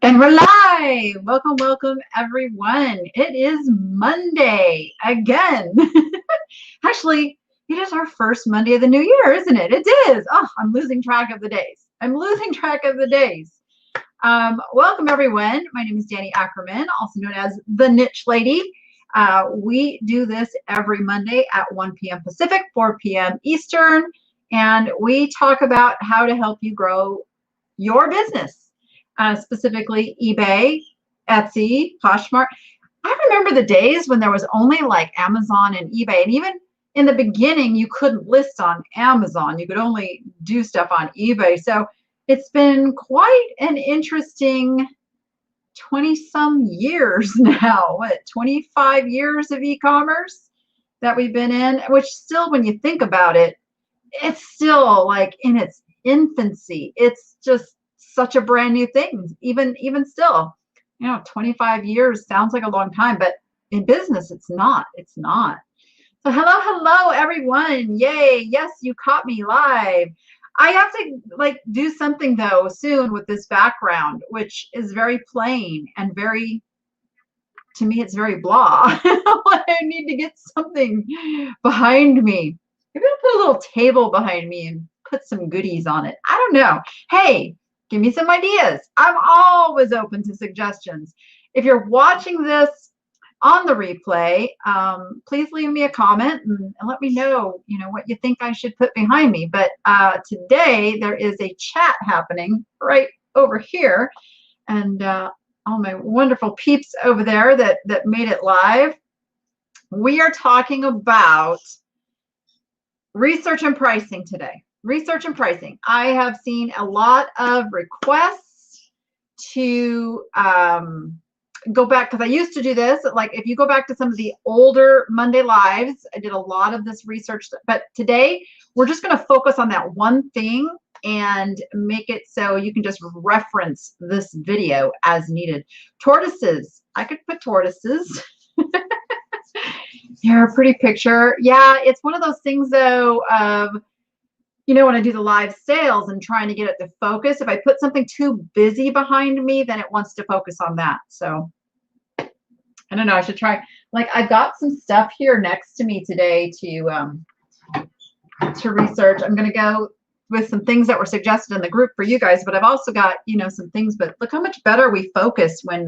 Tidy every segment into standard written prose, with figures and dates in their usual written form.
And we're live. Welcome, welcome, everyone. It is Monday again. Actually, it is our first Monday of the new year, isn't it? It is. Oh, I'm losing track of the days. Welcome, everyone. My name is Danny Ackerman, also known as the Niche Lady. We do this every Monday at 1 p.m. Pacific, 4 p.m. Eastern, and we talk about how to help you grow your business. Specifically eBay, Etsy, Poshmark. I remember the days when there was only like Amazon and eBay, and even in the beginning you couldn't list on Amazon. You could only do stuff on eBay. So it's been quite an interesting 20-some years now. What, 25 years of e-commerce that we've been in, which still, when you think about it, it's still like in its infancy. It's just such a brand new thing, even still. 25 years sounds like a long time, but in business it's not. So hello everyone. Yay, yes, you caught me live. I have to do something though soon with this background, which is very plain and very, to me, it's very blah. I need to get something behind me. Maybe I'll put a little table behind me and put some goodies on it. I don't know. Hey, give me some ideas. I'm always open to suggestions. If you're watching this on the replay, please leave me a comment and let me know, what you think I should put behind me. But today there is a chat happening right over here, and all my wonderful peeps over there that made it live. We are talking about research and pricing today. Research and pricing. I have seen a lot of requests to go back, because I used to do this. Like if you go back to some of the older Monday lives, I did a lot of this research. But today we're just going to focus on that one thing and make it so you can just reference this video as needed. Tortoises. I could put tortoises. Here, a pretty picture. Yeah, it's one of those things though of, when I do the live sales and trying to get it to focus, if I put something too busy behind me, then it wants to focus on that. So I don't know, I should try. I've got some stuff here next to me today to research. I'm going to go with some things that were suggested in the group for you guys, but I've also got, some things. But look how much better we focus when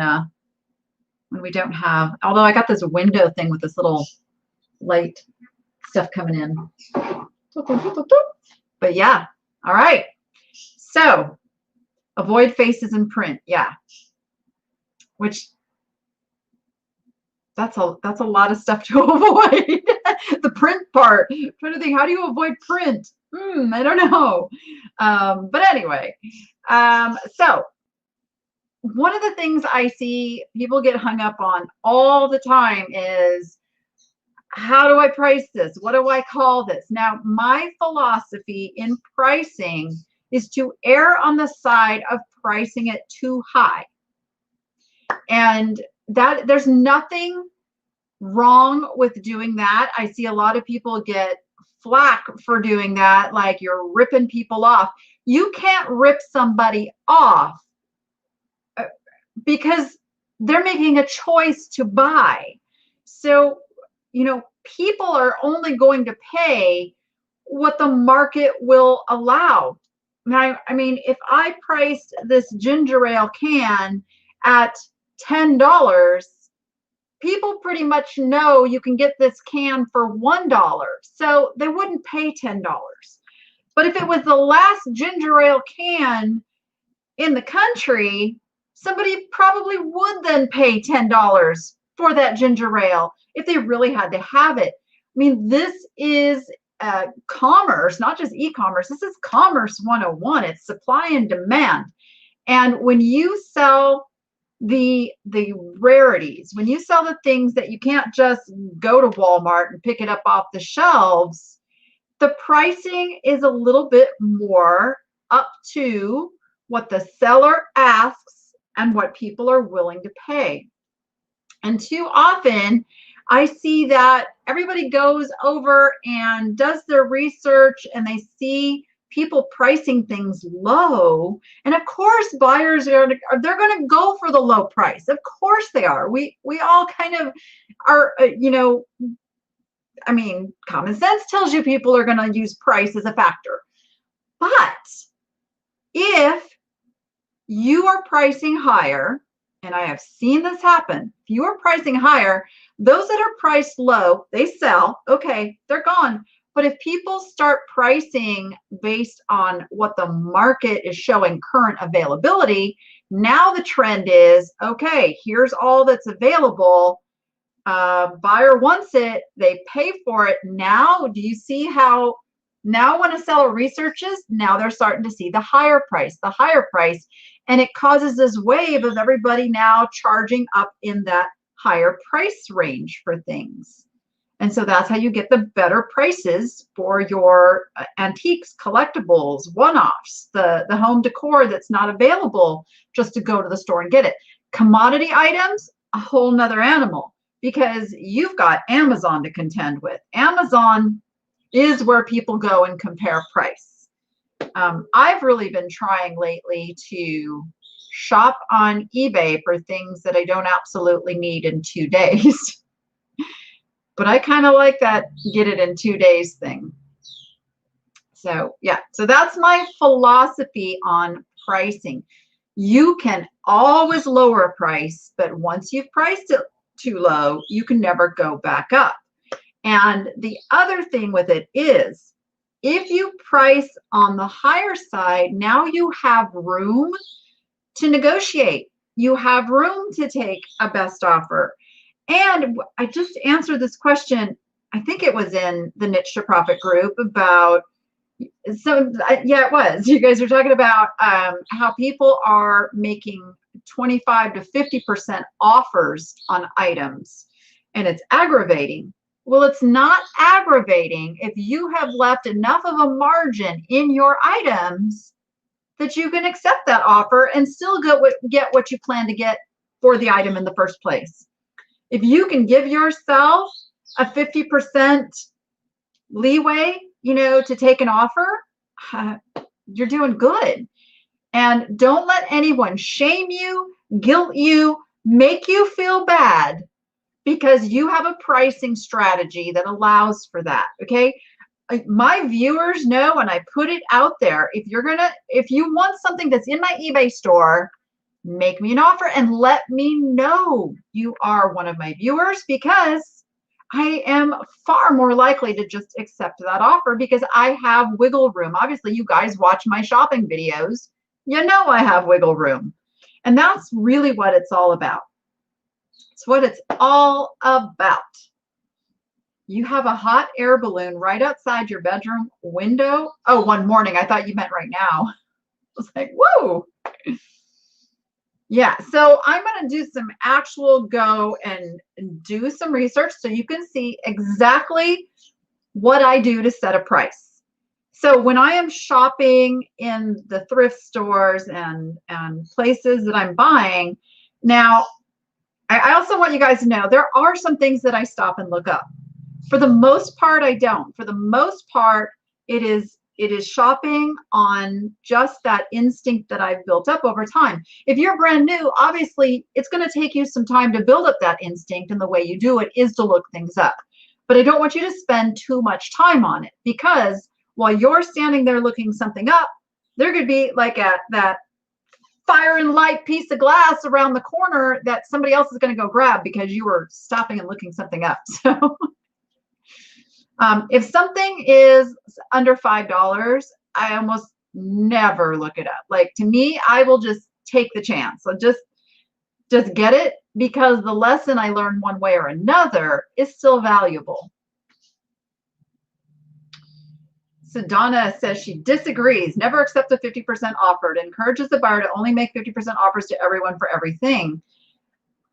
we don't have, although I got this window thing with this little light stuff coming in. But yeah, all right. So avoid faces in print. Yeah, which that's a lot of stuff to avoid. The print part. I'm trying to think, how do you avoid print? I don't know. But anyway, so one of the things I see people get hung up on all the time is, how do I price this? What do I call this? Now, my philosophy in pricing is to err on the side of pricing it too high. And that there's nothing wrong with doing that. I see a lot of people get flack for doing that, like you're ripping people off. You can't rip somebody off because they're making a choice to buy. So people are only going to pay what the market will allow. Now, I mean, if I priced this ginger ale can at $10, people pretty much know you can get this can for $1, so they wouldn't pay $10. But if it was the last ginger ale can in the country, somebody probably would then pay $10 for that ginger ale if they really had to have it. I mean, this is commerce, not just e-commerce. This is commerce 101. It's supply and demand. And when you sell the rarities, when you sell the things that you can't just go to Walmart and pick it up off the shelves, the pricing is a little bit more up to what the seller asks and what people are willing to pay. And too often I see that everybody goes over and does their research and they see people pricing things low. And of course, buyers they're going to go for the low price. Of course they are. We all kind of are, I mean, common sense tells you people are going to use price as a factor. But if you are pricing higher, and I have seen this happen, if you are pricing higher, those that are priced low, they sell, okay, they're gone. But if people start pricing based on what the market is showing current availability, now the trend is, okay, here's all that's available. Buyer wants it, they pay for it. Now, do you see how now when a seller researches, now they're starting to see the higher price, and it causes this wave of everybody now charging up in that higher price range for things. And so that's how you get the better prices for your antiques, collectibles, one-offs, the home decor that's not available just to go to the store and get it. Commodity items, a whole nother animal, because you've got Amazon to contend with. Amazon is where people go and compare price. I've really been trying lately to shop on eBay for things that I don't absolutely need in 2 days. But I kind of like that get it in 2 days thing. So yeah, so that's my philosophy on pricing. You can always lower a price, but once you've priced it too low, you can never go back up. And the other thing with it is, if you price on the higher side, now you have room to negotiate. You have room to take a best offer. And I just answered this question, I think it was in the Niche to Profit group about, so yeah, it was. You guys are talking about how people are making 25 to 50% offers on items, and it's aggravating. Well, it's not aggravating if you have left enough of a margin in your items that you can accept that offer and still get what you plan to get for the item in the first place. If you can give yourself a 50% leeway, to take an offer, you're doing good. And don't let anyone shame you, guilt you, make you feel bad because you have a pricing strategy that allows for that, okay? My viewers know, and I put it out there, if you want something that's in my eBay store, make me an offer and let me know you are one of my viewers, because I am far more likely to just accept that offer because I have wiggle room. Obviously, you guys watch my shopping videos. You know I have wiggle room. And that's really what it's all about. It's what it's all about. You have a hot air balloon right outside your bedroom window. Oh, one morning. I thought you meant right now. I was like, whoa. Yeah, so I'm going to do some actual go and do some research so you can see exactly what I do to set a price. So when I am shopping in the thrift stores and places that I'm buying, now I also want you guys to know there are some things that I stop and look up. For the most part, I don't. For the most part, it is shopping on just that instinct that I've built up over time. If you're brand new, obviously it's going to take you some time to build up that instinct, and the way you do it is to look things up. But I don't want you to spend too much time on it, because while you're standing there looking something up, there could be like that fire and light piece of glass around the corner that somebody else is going to go grab because you were stopping and looking something up. So if something is under $5, I almost never look it up. Like, to me, I will just take the chance. So just get it, because the lesson I learned one way or another is still valuable. So Donna says she disagrees. Never accept a 50% offer. It encourages the buyer to only make 50% offers to everyone for everything.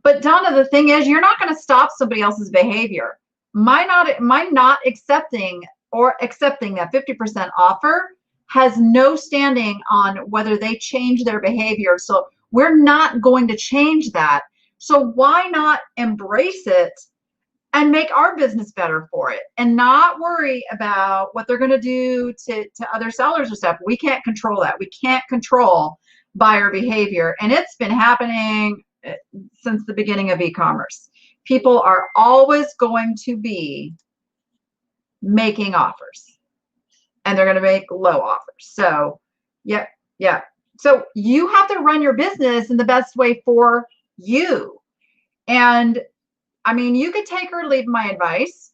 But Donna, the thing is, you're not going to stop somebody else's behavior. My not accepting that 50% offer has no standing on whether they change their behavior. So we're not going to change that. So why not embrace it and make our business better for it, and not worry about what they're going to do to other sellers or stuff. We can't control that. We can't control buyer behavior. And it's been happening since the beginning of e-commerce. People are always going to be making offers, and they're going to make low offers. So yeah. So you have to run your business in the best way for you. And I mean, you could take or leave my advice,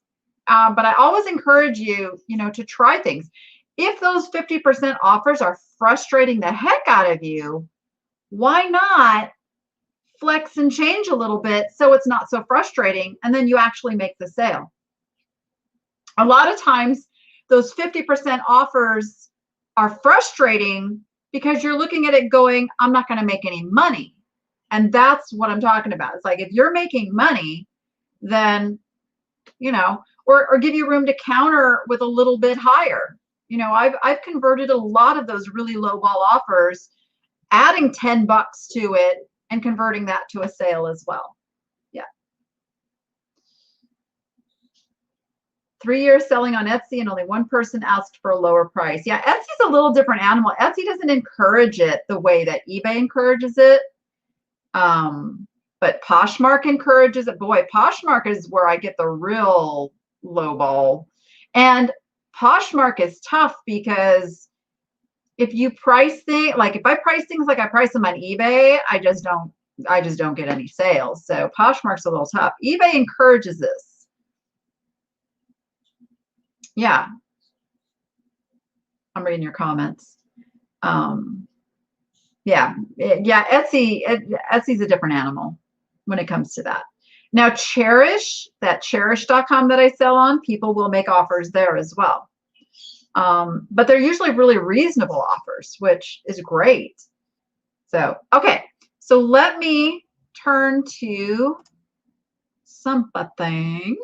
but I always encourage you, to try things. If those 50% offers are frustrating the heck out of you, why not flex and change a little bit so it's not so frustrating, and then you actually make the sale? A lot of times, those 50% offers are frustrating because you're looking at it going, I'm not going to make any money. And that's what I'm talking about. It's like, if you're making money, then, or give you room to counter with a little bit higher. I've converted a lot of those really low ball offers, adding $10 to it and converting that to a sale as well. Yeah. 3 years selling on Etsy and only one person asked for a lower price. Yeah, Etsy's a little different animal. Etsy doesn't encourage it the way that eBay encourages it. But Poshmark encourages it. Boy, Poshmark is where I get the real low ball. And Poshmark is tough because if you price things, like if I price things like I price them on eBay, I just don't get any sales. So Poshmark's a little tough. eBay encourages this. Yeah. I'm reading your comments. Yeah, Etsy's a different animal when it comes to that. Now, that cherish.com that I sell on, people will make offers there as well. But they're usually really reasonable offers, which is great. So, okay. So let me turn to something.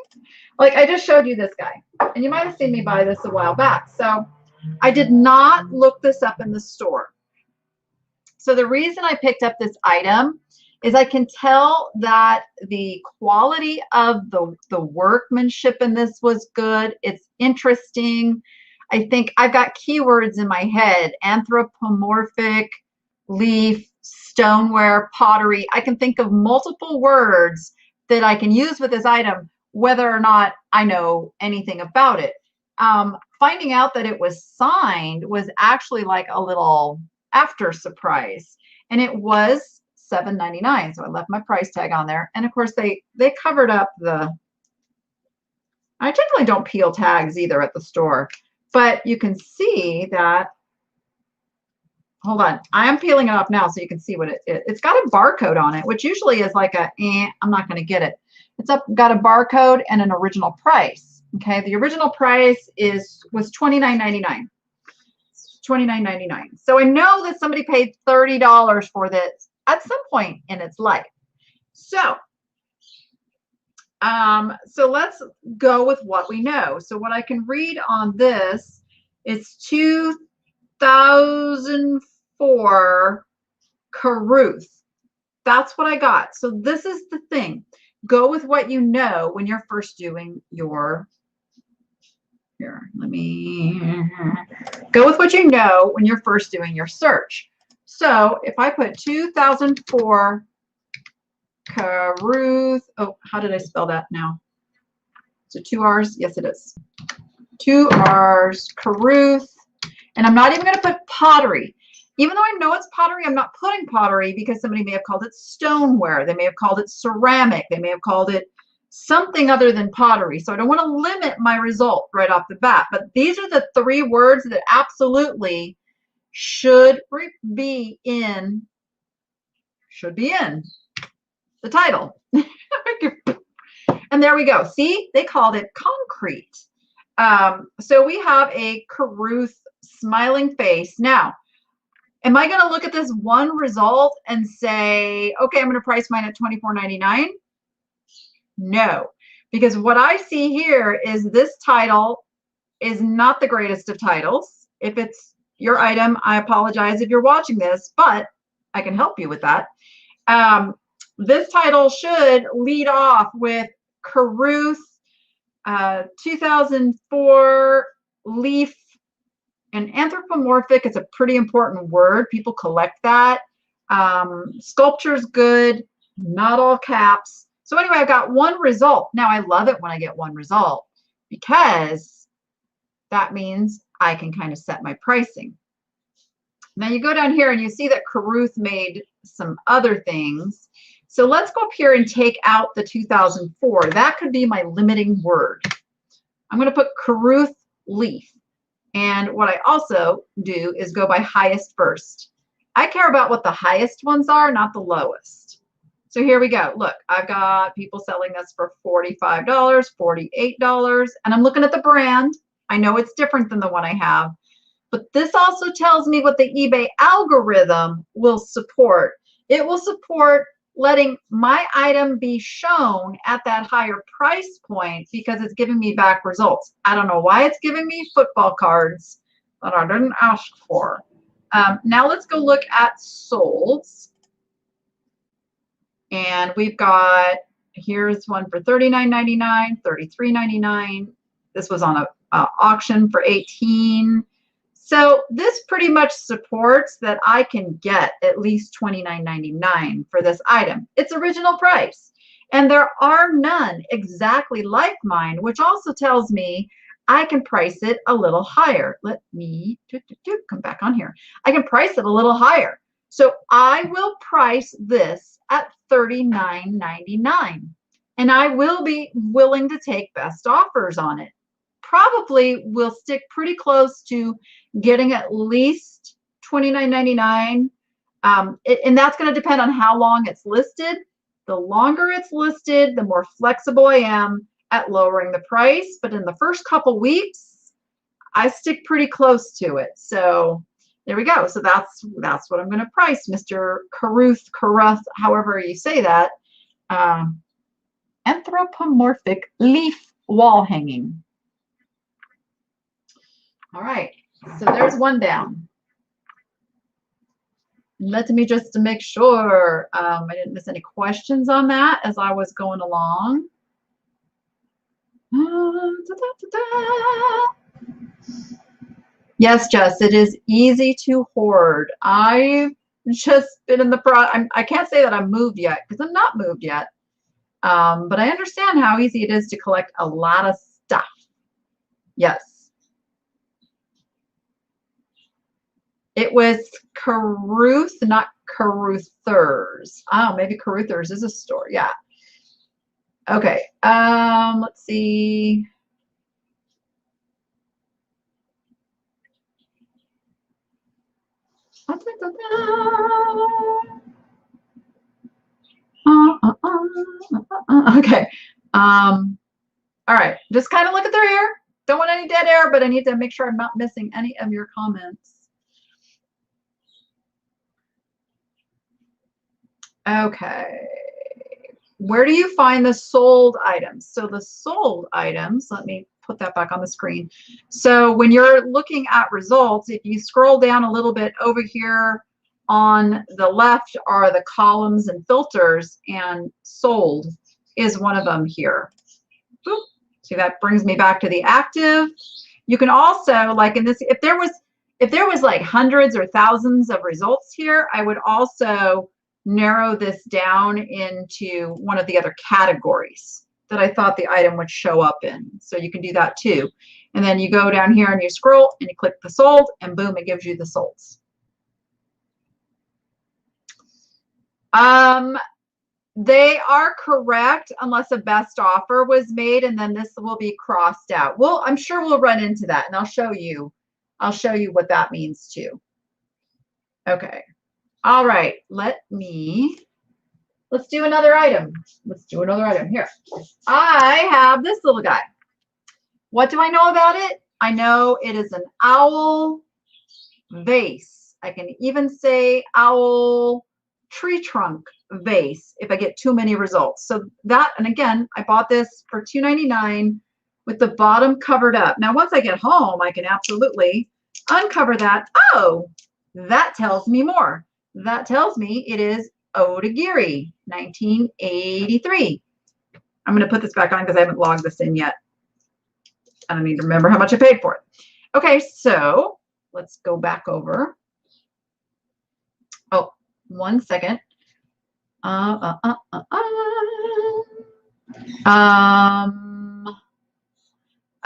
Like I just showed you this guy, and you might have seen me buy this a while back. So I did not look this up in the store. So the reason I picked up this item is I can tell that the quality of the workmanship in this was good. It's interesting. I think I've got keywords in my head: anthropomorphic, leaf, stoneware, pottery. I can think of multiple words that I can use with this item, whether or not I know anything about it. Finding out that it was signed was actually like a little after surprise, and it was $7.99. So I left my price tag on there, and of course they covered up the. I generally don't peel tags either at the store, but you can see that. Hold on, I am peeling it off now so you can see what it's got a barcode on it, which usually is like a I'm not going to get it. It's got a barcode and an original price. Okay, the original price was $29.99. $29.99. So I know that somebody paid $30 for this at some point in its life. So let's go with what we know. So what I can read on this is 2004 Caruth. That's what I got. So this is the thing. Go with what you know when you're first doing your go with what you know when you're first doing your search. So if I put 2004 Caruth, oh, how did I spell that now? So 2 R's, yes it is. 2 R's, Caruth, and I'm not even going to put pottery. Even though I know it's pottery, I'm not putting pottery because somebody may have called it stoneware. They may have called it ceramic. They may have called it something other than pottery. So I don't want to limit my result right off the bat. But these are the 3 words that absolutely should be in the title. And there we go. See, they called it concrete. So we have a Caruth smiling face. Now, am I going to look at this one result and say, okay, I'm going to price mine at $24.99? No, because what I see here is this title is not the greatest of titles. If it's your item, I apologize if you're watching this, but I can help you with that. This title should lead off with Caruth, 2004 leaf. And anthropomorphic is a pretty important word. People collect that. Sculpture's good, not all caps. So anyway, I got one result. Now I love it when I get one result because that means I can kind of set my pricing. Now you go down here and you see that Caruth made some other things. So let's go up here and take out the 2004. That could be my limiting word. I'm going to put Caruth leaf. And what I also do is go by highest first. I care about what the highest ones are, not the lowest. So here we go. Look, I've got people selling this for $45, $48, and I'm looking at the brand. I know it's different than the one I have, but this also tells me what the eBay algorithm will support. It will support letting my item be shown at that higher price point because it's giving me back results. I don't know why it's giving me football cards that I didn't ask for. Now let's go look at solds. And we've got, here's one for $39.99, $33.99. This was on a auction for $18. So this pretty much supports that I can get at least $29.99 for this item. It's original price. And there are none exactly like mine, which also tells me I can price it a little higher. Let me come back on here. I can price it a little higher. So I will price this at $39.99. And I will be willing to take best offers on it. Probably will stick pretty close to getting at least $29.99. And that's going to depend on how long it's listed. The longer it's listed, the more flexible I am at lowering the price. But in the first couple weeks, I stick pretty close to it. So there we go. So that's what I'm going to price, Mr. Caruth, however you say that. Anthropomorphic leaf wall hanging. All right, so there's one down. Let me just make sure I didn't miss any questions on that as I was going along. Yes, Jess, it is easy to hoard. I've just been in the I can't say that I'm moved yet because I'm not moved yet. But I understand how easy it is to collect a lot of stuff. Yes. It was Caruth, not Caruthers. Oh, maybe Caruthers is a store. Yeah. Okay. Let's see. Okay. All right. Just kind of look at their hair. Don't want any dead air, but I need to make sure I'm not missing any of your comments. Okay. Where do you find the sold items? So the sold items, let me put that back on the screen. So when you're looking at results, if you scroll down a little bit over here on the left are the columns and filters, and sold is one of them here. Boop. See, that brings me back to the active. You can also, like in this, if there was like hundreds or thousands of results here, I would also narrow this down into one of the other categories that I thought the item would show up in. So you can do that too. And then you go down here and you scroll and you click the sold, and boom, it gives you the solds. They are correct unless a best offer was made, and then this will be crossed out. Well, I'm sure we'll run into that, and I'll show you what that means too. Okay. All right, let's do another item. Let's do another item here. I have this little guy. What do I know about it? I know it is an owl vase. I can even say owl tree trunk vase if I get too many results. So that, and again, I bought this for $2.99 with the bottom covered up. Now, once I get home, I can absolutely uncover that. Oh, that tells me more. That tells me it is Odagiri, 1983. I'm going to put this back on because I haven't logged this in yet. I don't need to remember how much I paid for it. Okay, so let's go back over. Oh, 1 second. I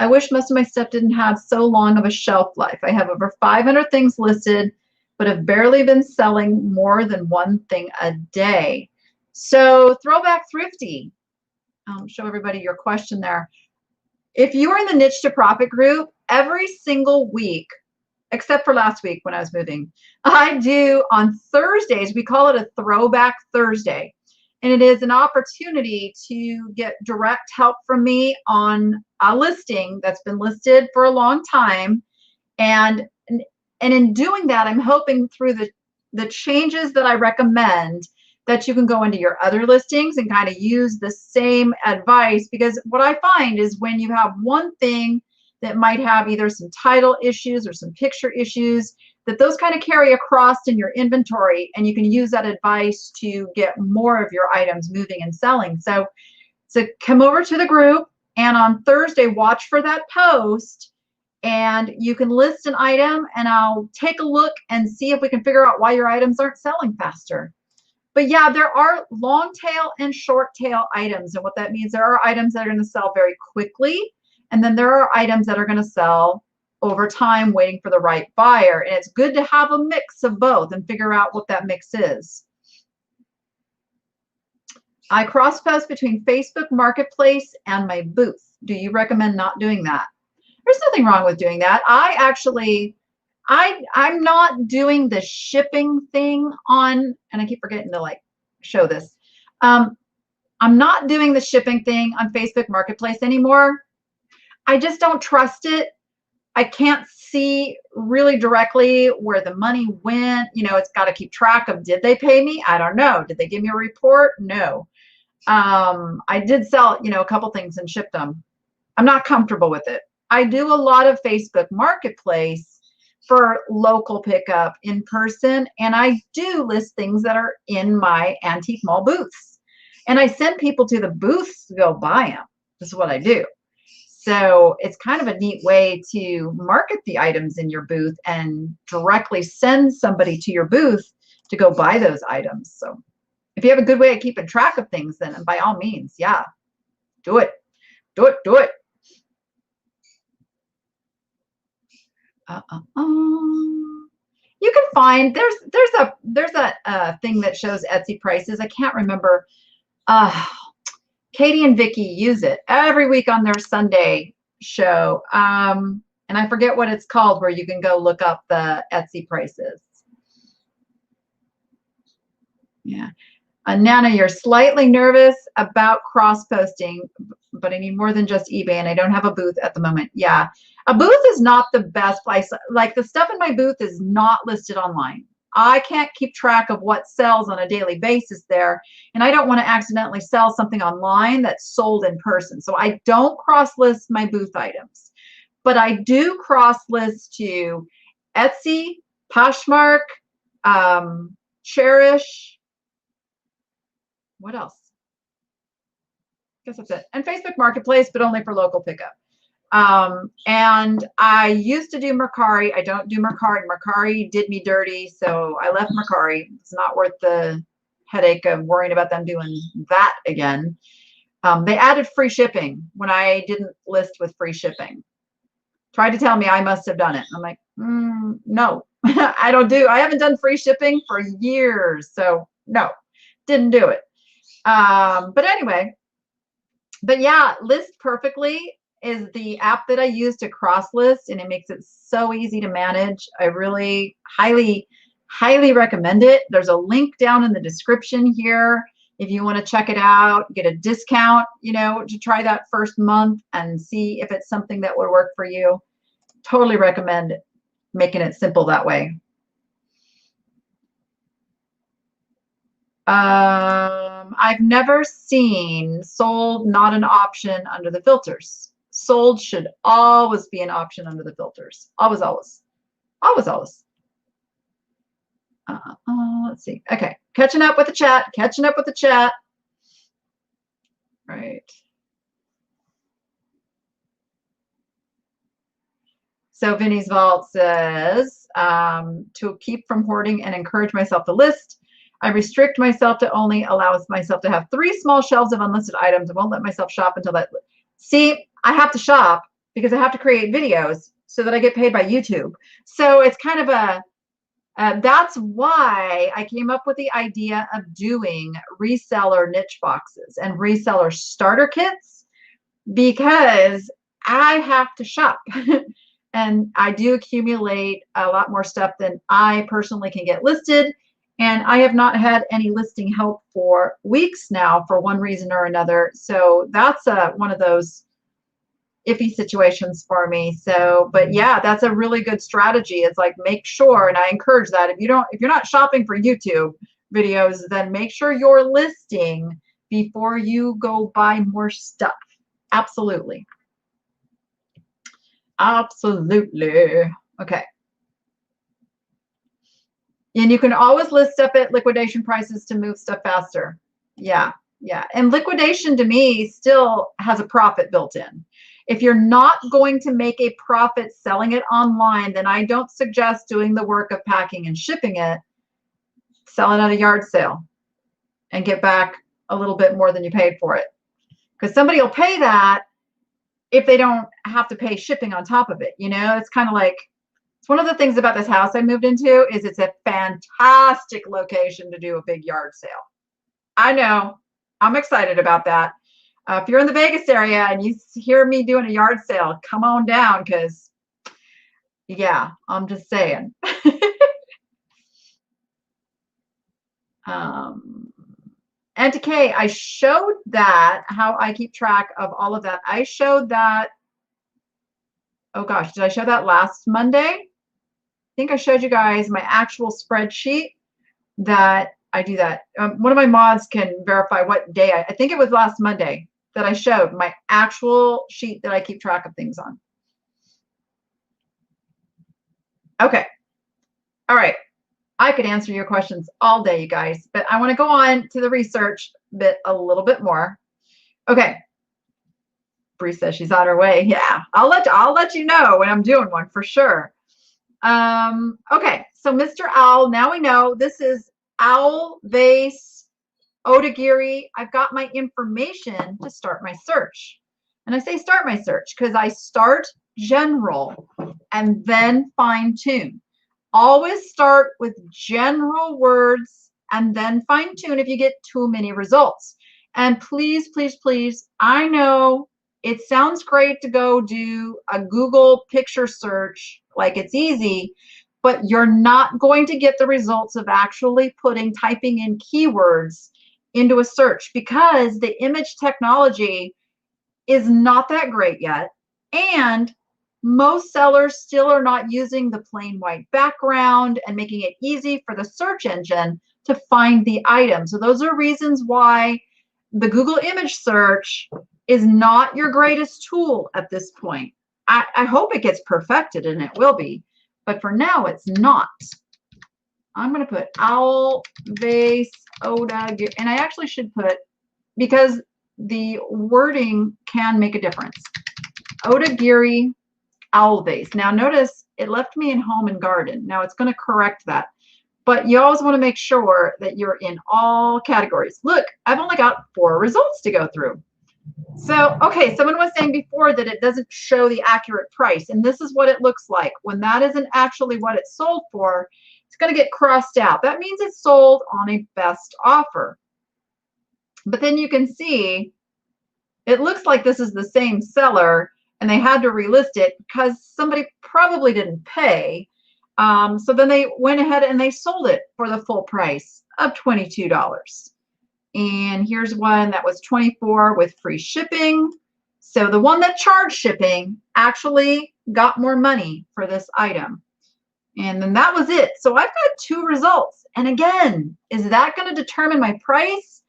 wish most of my stuff didn't have so long of a shelf life. I have over 500 things listed, but have barely been selling more than one thing a day. So Throwback Thrifty, show everybody your question there. If you are in the Niche to Profit group, every single week, except for last week when I was moving, I do on Thursdays, we call it a Throwback Thursday. And it is an opportunity to get direct help from me on a listing that's been listed for a long time. And in doing that, I'm hoping through the changes that I recommend that you can go into your other listings and kind of use the same advice. Because what I find is when you have one thing that might have either some title issues or some picture issues, that those kind of carry across in your inventory, and you can use that advice to get more of your items moving and selling. So come over to the group, and on Thursday, watch for that post, and you can list an item, and I'll take a look and see if we can figure out why your items aren't selling faster. But yeah, there are long tail and short tail items. And what that means, there are items that are going to sell very quickly. And then there are items that are going to sell over time, waiting for the right buyer. And it's good to have a mix of both and figure out what that mix is. I cross-post between Facebook Marketplace and my booth. Do you recommend not doing that? There's nothing wrong with doing that. I'm not doing the shipping thing on, and I keep forgetting to like show this. I'm not doing the shipping thing on Facebook Marketplace anymore. I just don't trust it. I can't see really directly where the money went. You know, it's got to keep track of, did they pay me? I don't know. Did they give me a report? No. I did sell, you know, a couple things and shipped them. I'm not comfortable with it. I do a lot of Facebook Marketplace for local pickup in person, and I do list things that are in my antique mall booths. And I send people to the booths to go buy them. This is what I do. So it's kind of a neat way to market the items in your booth and directly send somebody to your booth to go buy those items. So if you have a good way of keeping track of things, then by all means, yeah, do it. Do it. Do it. You can find there's a thing that shows Etsy prices. I can't remember. Katie and Vicky use it every week on their Sunday show. And I forget what it's called, where you can go look up the Etsy prices. Yeah. Nana, you're slightly nervous about cross-posting, but I need more than just eBay, and I don't have a booth at the moment. Yeah. A booth is not the best place. Like, the stuff in my booth is not listed online. I can't keep track of what sells on a daily basis there, and I don't want to accidentally sell something online that's sold in person. So I don't cross-list my booth items, but I do cross-list to Etsy, Poshmark, Cherish. What else? I guess that's it. And Facebook Marketplace, but only for local pickup. And I used to do Mercari. I don't do Mercari. Mercari did me dirty, so I left Mercari. It's not worth the headache of worrying about them doing that again. They added free shipping when I didn't list with free shipping. Tried to tell me I must have done it. I'm like, no, I haven't done free shipping for years. So no, didn't do it. But anyway, but yeah, List Perfectly is the app that I use to cross list, and it makes it so easy to manage. I really highly recommend it. There's a link down in the description here if you want to check it out, get a discount, you know, to try that first month and see if it's something that would work for you. Totally recommend making it simple that way. I've never seen sold not an option under the filters. Sold should always be an option under the filters. Always, always. Always, always. Let's see. Okay. Catching up with the chat. Catching up with the chat. Right. So Vinny's Vault says, to keep from hoarding and encourage myself to list, I restrict myself to only allow myself to have 3 small shelves of unlisted items and won't let myself shop until that. See, I have to shop because I have to create videos so that I get paid by YouTube. So it's kind of a, that's why I came up with the idea of doing reseller niche boxes and reseller starter kits, because I have to shop. And I do accumulate a lot more stuff than I personally can get listed. And I have not had any listing help for weeks now for one reason or another. So that's one of those iffy situations for me. So, but yeah, that's a really good strategy. It's like, make sure, and I encourage that if you're not shopping for YouTube videos, then make sure you're listing before you go buy more stuff. Absolutely. Absolutely. Okay. And you can always list stuff at liquidation prices to move stuff faster. Yeah, yeah. And liquidation to me still has a profit built in. If you're not going to make a profit selling it online, then I don't suggest doing the work of packing and shipping it. Sell it at a yard sale and get back a little bit more than you paid for it. Because somebody will pay that if they don't have to pay shipping on top of it. You know, it's kind of like, it's one of the things about this house I moved into is it's a fantastic location to do a big yard sale. I know, I'm excited about that. If you're in the Vegas area and you hear me doing a yard sale, come on down, because yeah, I'm just saying. And Kay, I showed that, how I keep track of all of that. I showed that, oh gosh, did I show that last Monday? I think I showed you guys my actual spreadsheet that I do that. One of my mods can verify what day, I think it was last Monday that I showed my actual sheet that I keep track of things on. Okay. All right. I could answer your questions all day, you guys, but I want to go on to the research bit a little bit more. Okay. Bree says she's on her way. Yeah, I'll let you know when I'm doing one for sure. Okay, so Mr. Owl, now we know this is Owl Vase Odagiri. I've got my information to start my search. And I say start my search because I start general and then fine tune. Always start with general words and then fine tune if you get too many results. And please, please, please, I know it sounds great to go do a Google picture search like it's easy, but you're not going to get the results of actually typing in keywords into a search, because the image technology is not that great yet. And most sellers still are not using the plain white background and making it easy for the search engine to find the item. So those are reasons why the Google image search is not your greatest tool at this point. I hope it gets perfected, and it will be, but for now it's not. I'm going to put Owl Vase Oda, and I actually should put, because the wording can make a difference, Odagiri Owl Vase. Now notice it left me in home and garden. Now it's going to correct that, but you always want to make sure that you're in all categories. Look, I've only got 4 results to go through. So, okay, someone was saying before that it doesn't show the accurate price, and this is what it looks like. When that isn't actually what it's sold for, it's going to get crossed out. That means it's sold on a best offer. But then you can see it looks like this is the same seller, and they had to relist it because somebody probably didn't pay. So then they went ahead and they sold it for the full price of $22. And here's one that was $24 with free shipping. So the one that charged shipping actually got more money for this item. And then that was it. So I've got 2 results. And again, is that going to determine my price?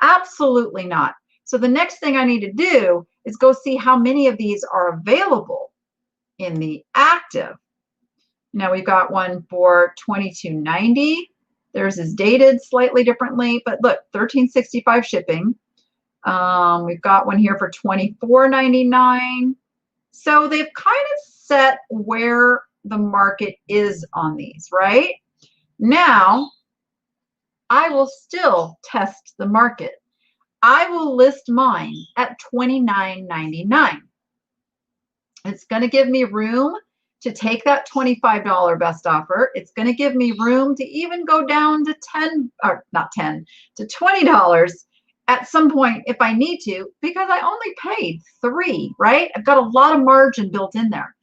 Absolutely not. So the next thing I need to do is go see how many of these are available in the active. Now we've got one for $22.90. Theirs is dated slightly differently, but look, $13.65 shipping. We've got one here for $24.99. So they've kind of set where the market is on these, right? Now, I will still test the market. I will list mine at $29.99. It's going to give me room to take that $25 best offer. It's going to give me room to even go down to to $20 at some point if I need to, because I only paid $3, right? I've got a lot of margin built in there.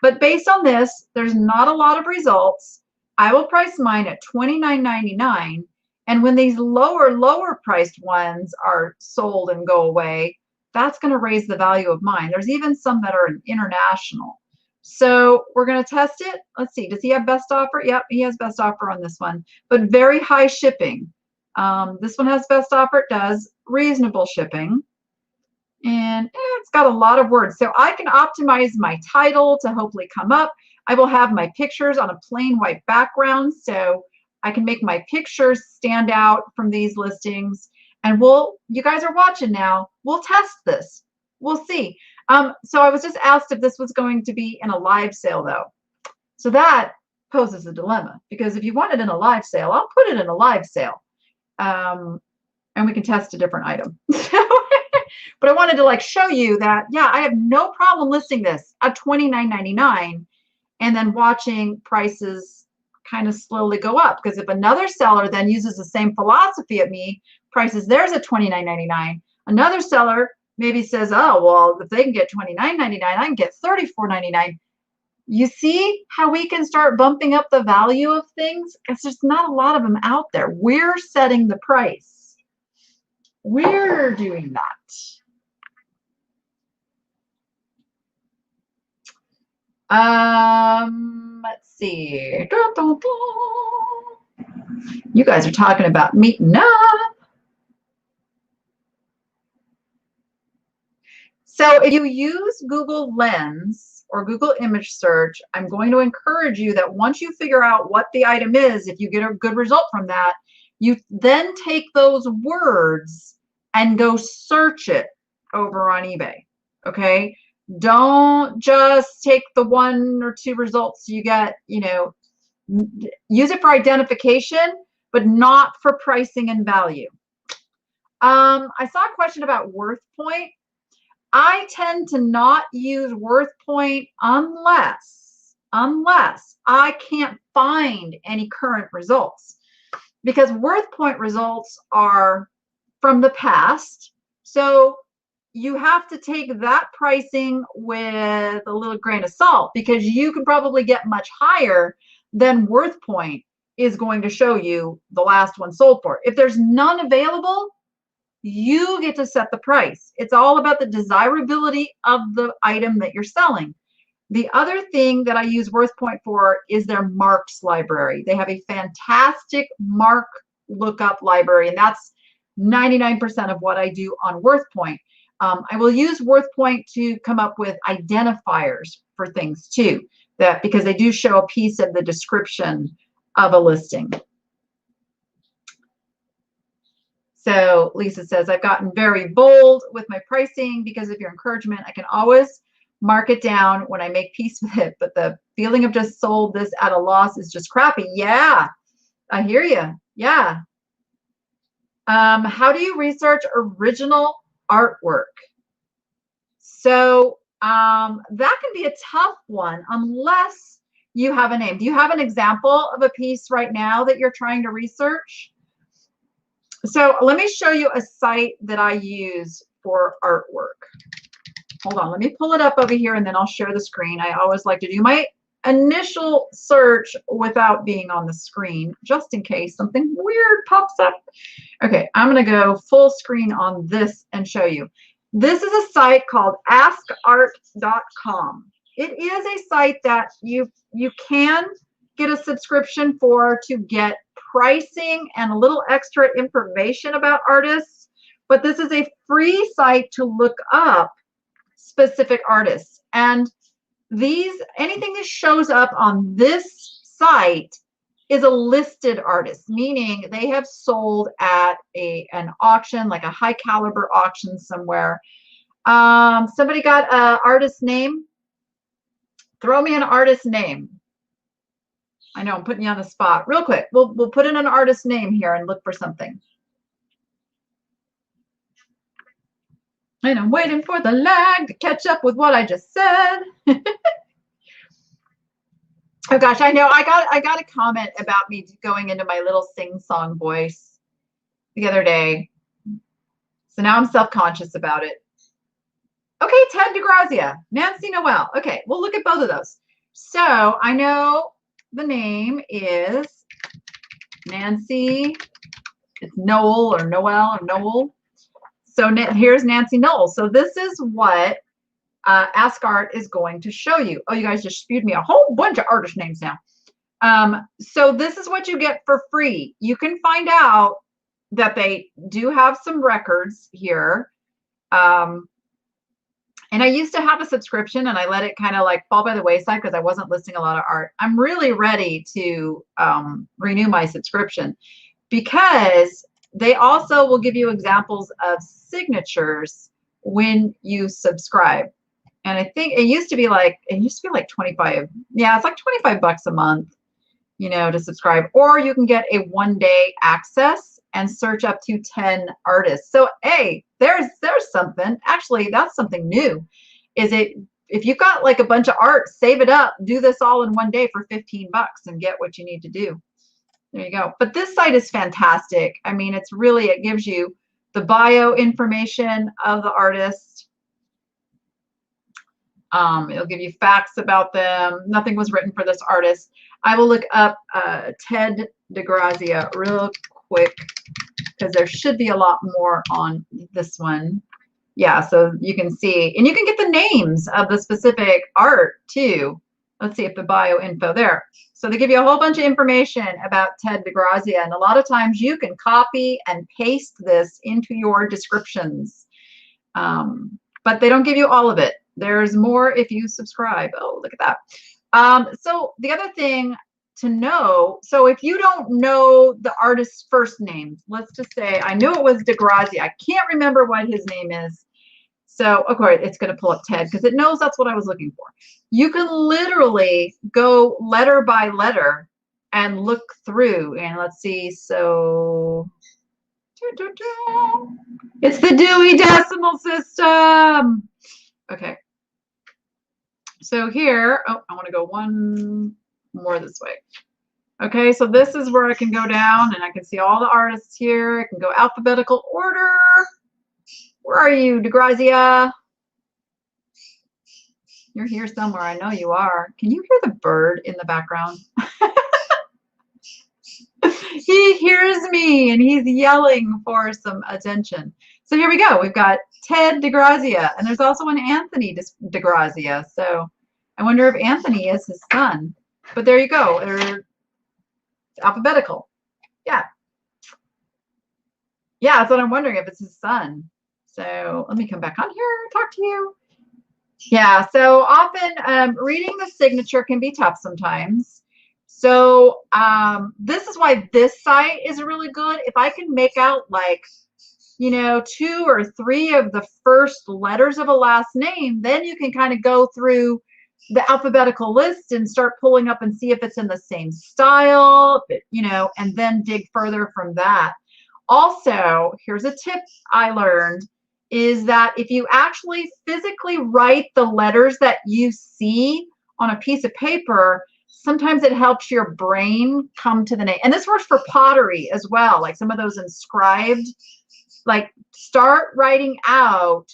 But based on this, there's not a lot of results. I will price mine at $29.99. And when these lower priced ones are sold and go away, that's going to raise the value of mine. There's even some that are international. So we're going to test it. Let's see. Does he have best offer? Yep, he has best offer on this one, but very high shipping. This one has best offer. It does reasonable shipping. And it's got a lot of words. So I can optimize my title to hopefully come up. I will have my pictures on a plain white background, so I can make my pictures stand out from these listings. And you guys are watching now, we'll test this. We'll see. So I was just asked if this was going to be in a live sale though. So that poses a dilemma, because if you want it in a live sale, I'll put it in a live sale. And we can test a different item. But I wanted to like show you that, yeah, I have no problem listing this at $29.99 and then watching prices kind of slowly go up. Because if another seller then uses the same philosophy at me, prices theirs at $29.99, another seller maybe says, oh, well, if they can get $29.99, I can get $34.99. You see how we can start bumping up the value of things? Because there's not a lot of them out there. We're setting the price. We're doing that. Let's see. You guys are talking about meeting up. So if you use Google Lens or Google image search, I'm going to encourage you that once you figure out what the item is, if you get a good result from that, you then take those words and go search it over on eBay. Okay? Don't just take the 1 or 2 results you get, use it for identification, but not for pricing and value. I saw a question about Worthpoint. I tend to not use Worthpoint unless I can't find any current results, because Worthpoint results are from the past. So you have to take that pricing with a little grain of salt, because you can probably get much higher than Worthpoint is going to show you the last one sold for. If there's none available, you get to set the price. It's all about the desirability of the item that you're selling. The other thing that I use Worthpoint for is their marks library. They have a fantastic mark lookup library, and that's 99% of what I do on Worthpoint. I will use Worthpoint to come up with identifiers for things too, because they do show a piece of the description of a listing. So Lisa says, I've gotten very bold with my pricing because of your encouragement. I can always mark it down when I make peace with it, but the feeling of just sold this at a loss is just crappy. Yeah, I hear you. Yeah. How do you research original artwork? So that can be a tough one unless you have a name. Do you have an example of a piece right now that you're trying to research? So let me show you a site that I use for artwork. Hold on, let me pull it up over here and then I'll share the screen. I always like to do my initial search without being on the screen, just in case something weird pops up. Okay, I'm going to go full screen on this and show you. This is a site called askart.com. It is a site that you can get a subscription for to get pricing and a little extra information about artists, but this is a free site to look up specific artists. And anything that shows up on this site is a listed artist, meaning they have sold at an auction, like a high caliber auction somewhere. Somebody got an artist name? Throw me an artist name. I know I'm putting you on the spot. Real quick, we'll put in an artist name here and look for something. And I'm waiting for the lag to catch up with what I just said. Oh gosh, I know. I got a comment about me going into my little sing-song voice the other day. So now I'm self-conscious about it. Okay, Ted DeGrazia, Nancy Noel. Okay, we'll look at both of those. So I know the name is Nancy. It's Noel or Noel or Noel. So here's Nancy Noel. So this is what Ask Art is going to show you. Oh, you guys just spewed me a whole bunch of artist names now. So this is what you get for free. You can find out that they do have some records here. And I used to have a subscription and I let it kind of like fall by the wayside because I wasn't listing a lot of art. I'm really ready to renew my subscription because they also will give you examples of signatures when you subscribe. And I think it used to be like 25. Yeah, it's like 25 bucks a month, you know, to subscribe. Or you can get a 1-day access and search up to 10 artists. So hey, there's something. Actually, that's something new. Is it if you've got like a bunch of art, save it up, do this all in 1 day for 15 bucks and get what you need to do. There you go. But this site is fantastic. I mean, it gives you the bio information of the artist. It'll give you facts about them. Nothing was written for this artist. I will look up Ted DeGrazia real quick because there should be a lot more on this one. Yeah, so you can see, and you can get the names of the specific art too. Let's see if the bio info there. So they give you a whole bunch of information about Ted DeGrazia, and a lot of times you can copy and paste this into your descriptions. But they don't give you all of it. There's more if you subscribe. Oh, look at that. So the other thing to know, so if you don't know the artist's first name, let's just say, I knew it was DeGrazia. I can't remember what his name is. So, of course, it's going to pull up Ted because it knows that's what I was looking for. You can literally go letter by letter and look through. And let's see. So, it's the Dewey Decimal System. Okay. So here, oh, I want to go one more this way. Okay, so this is where I can go down and I can see all the artists here. I can go alphabetical order. Where are you, DeGrazia? You're here somewhere. I know you are. Can you hear the bird in the background? He hears me and he's yelling for some attention. So here we go. We've got Ted DeGrazia, and there's also an Anthony DeGrazia. So I wonder if Anthony is his son. But there you go. It's alphabetical. Yeah. Yeah, that's what I'm wondering, if it's his son. So let me come back on here and talk to you. Yeah, so often reading the signature can be tough sometimes. So this is why this site is really good. If I can make out like, you know, 2 or 3 of the first letters of a last name, then you can kind of go through the alphabetical list and start pulling up and see if it's in the same style, you know, and then dig further from that. Also, here's a tip I learned, is that if you actually physically write the letters that you see on a piece of paper, sometimes it helps your brain come to the name. And this works for pottery as well, like some of those inscribed. Like, start writing out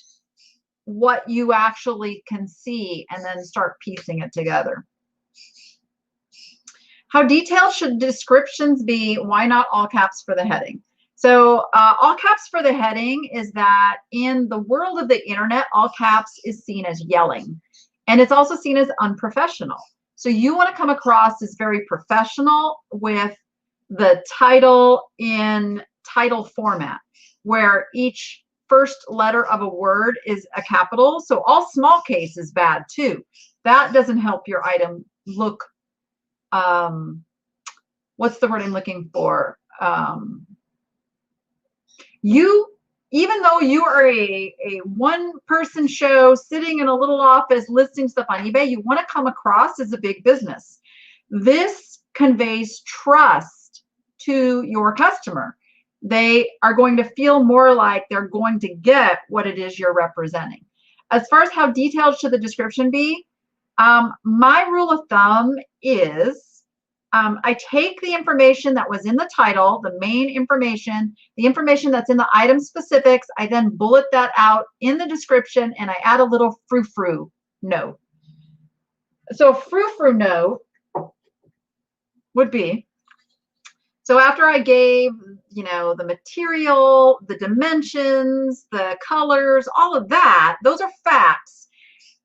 what you actually can see and then start piecing it together. How detailed should descriptions be? Why not all caps for the heading? So all caps for the heading is that in the world of the internet, all caps is seen as yelling, and it's also seen as unprofessional. So you want to come across as very professional with the title in title format, where each first letter of a word is a capital. So all small case is bad too. That doesn't help your item look, what's the word I'm looking for? even though you are a one-person show sitting in a little office listing stuff on eBay, you want to come across as a big business. This conveys trust to your customer. They are going to feel more like they're going to get what it is you're representing. As far as how detailed should the description be, my rule of thumb is I take the information that was in the title, the main information, the information that's in the item specifics. I then bullet that out in the description, and I add a little frou-frou note. So a frou-frou note would be, so after I gave, you know, the material, the dimensions, the colors, all of that, those are facts.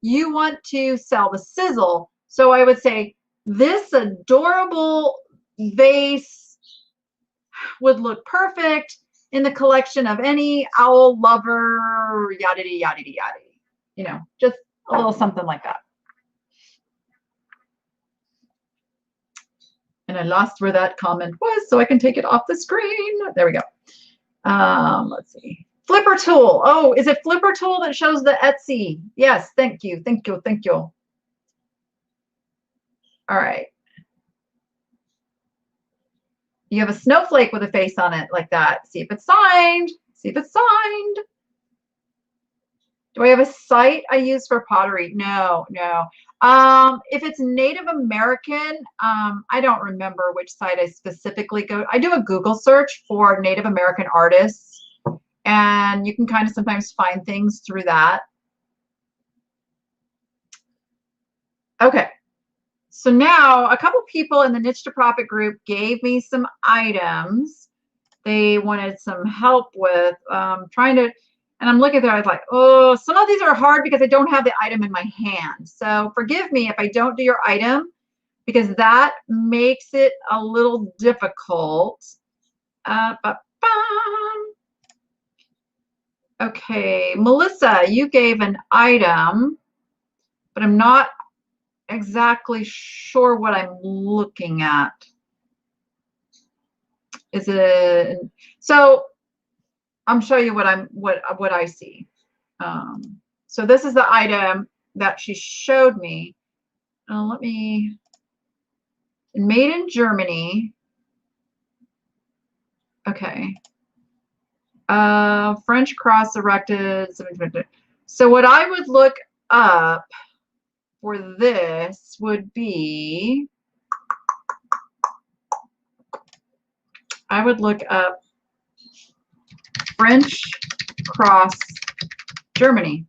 You want to sell the sizzle. So I would say, this adorable vase would look perfect in the collection of any owl lover, yada yada yada. You know, just a little something like that. And I lost where that comment was, so I can take it off the screen. There we go. Let's see. Flipper tool. Oh, is it Flipper tool that shows the Etsy? Yes, thank you, thank you, thank you. All right. You have a snowflake with a face on it like that. See if it's signed. See if it's signed. Do I have a site I use for pottery? No, no. If it's Native American, I don't remember which site I specifically go. I do a Google search for Native American artists, and you can kind of sometimes find things through that. Okay. So now a couple people in the Niche to Profit group gave me some items they wanted some help with trying to, and I'm looking there, I was like, oh, some of these are hard because I don't have the item in my hand. So forgive me if I don't do your item, because that makes it a little difficult. Okay, Melissa, you gave an item, but I'm not exactly sure what I'm looking at. Is it, so I'm showing you what I see. So this is the item that she showed me. Let me, made in Germany. Okay. French cross erected. So what I would look up for this would be, I would look up French cross Germany,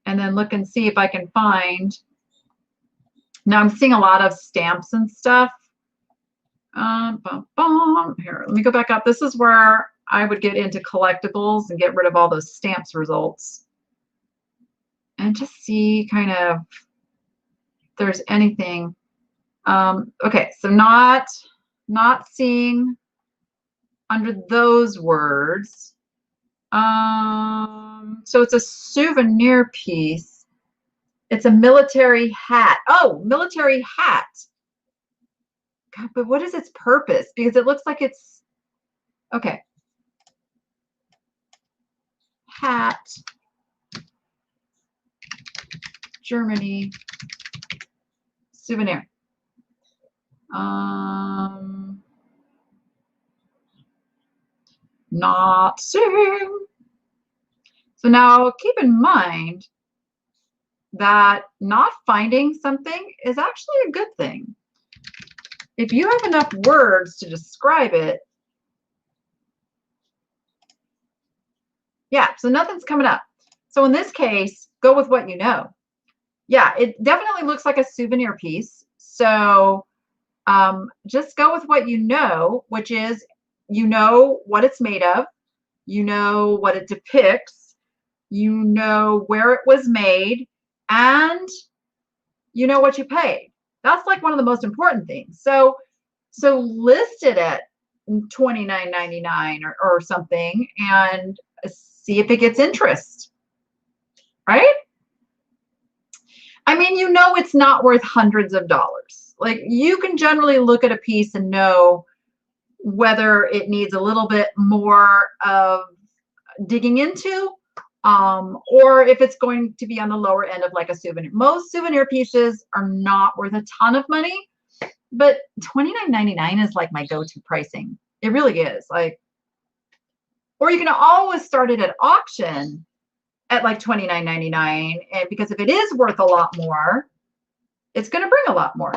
and then look and see if I can find. Now I'm seeing a lot of stamps and stuff. Here, let me go back up. This is where I would get into collectibles and get rid of all those stamps results, and just see kind of if there's anything. Okay, so not seeing under those words. So it's a souvenir piece. It's a military hat. Oh, military hat. God, but what is its purpose? Because it looks like it's, okay. Hat, Germany, souvenir. Not seeing. So now keep in mind that not finding something is actually a good thing. If you have enough words to describe it, yeah, so nothing's coming up. So in this case, go with what you know. Yeah, it definitely looks like a souvenir piece. So just go with what you know, which is, you know what it's made of, you know what it depicts, you know where it was made, and you know what you paid. That's like one of the most important things. So list it at $29.99 or something, and see if it gets interest, right? I mean, you know it's not worth hundreds of dollars. Like, you can generally look at a piece and know whether it needs a little bit more of digging into, or if it's going to be on the lower end of like a souvenir. Most souvenir pieces are not worth a ton of money, but $29.99 is like my go-to pricing. It really is. Like, or you can always start it at auction at like $29.99, and because if it is worth a lot more, it's going to bring a lot more.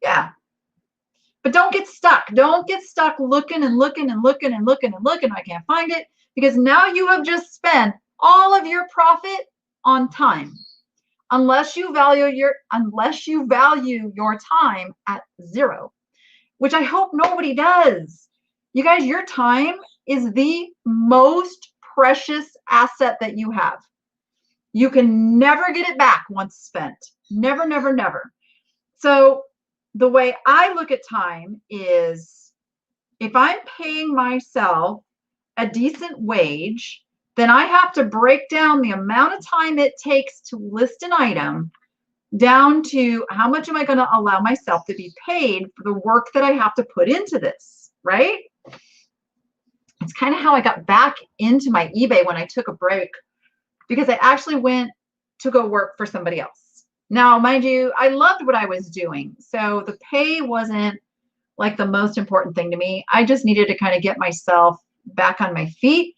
Yeah. But don't get stuck. Don't get stuck looking and looking and looking and looking and looking. I can't find it, because now you have just spent all of your profit on time. Unless you value your time at zero, which I hope nobody does. You guys, your time is the most precious asset that you have. You can never get it back once spent. Never, never, never. So the way I look at time is, if I'm paying myself a decent wage, then I have to break down the amount of time it takes to list an item down to how much am I going to allow myself to be paid for the work that I have to put into this, right? It's kind of how I got back into my eBay when I took a break, because I actually went to go work for somebody else. Now, mind you, I loved what I was doing, so the pay wasn't like the most important thing to me. I just needed to kind of get myself back on my feet.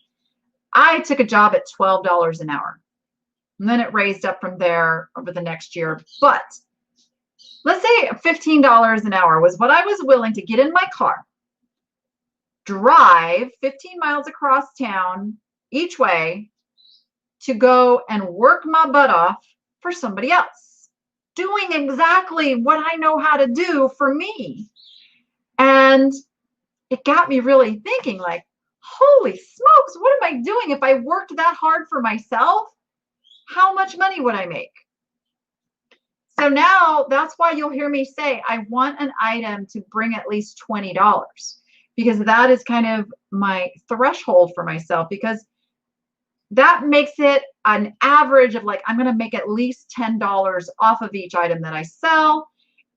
I took a job at $12 an hour, and then it raised up from there over the next year. But let's say $15 an hour was what I was willing to get in my car, drive 15 miles across town each way to go and work my butt off for somebody else, doing exactly what I know how to do for me. And it got me really thinking, like, holy smokes, what am I doing? If I worked that hard for myself, how much money would I make? So now that's why you'll hear me say I want an item to bring at least $20, because that is kind of my threshold for myself, because that makes it an average of like, I'm going to make at least $10 off of each item that I sell.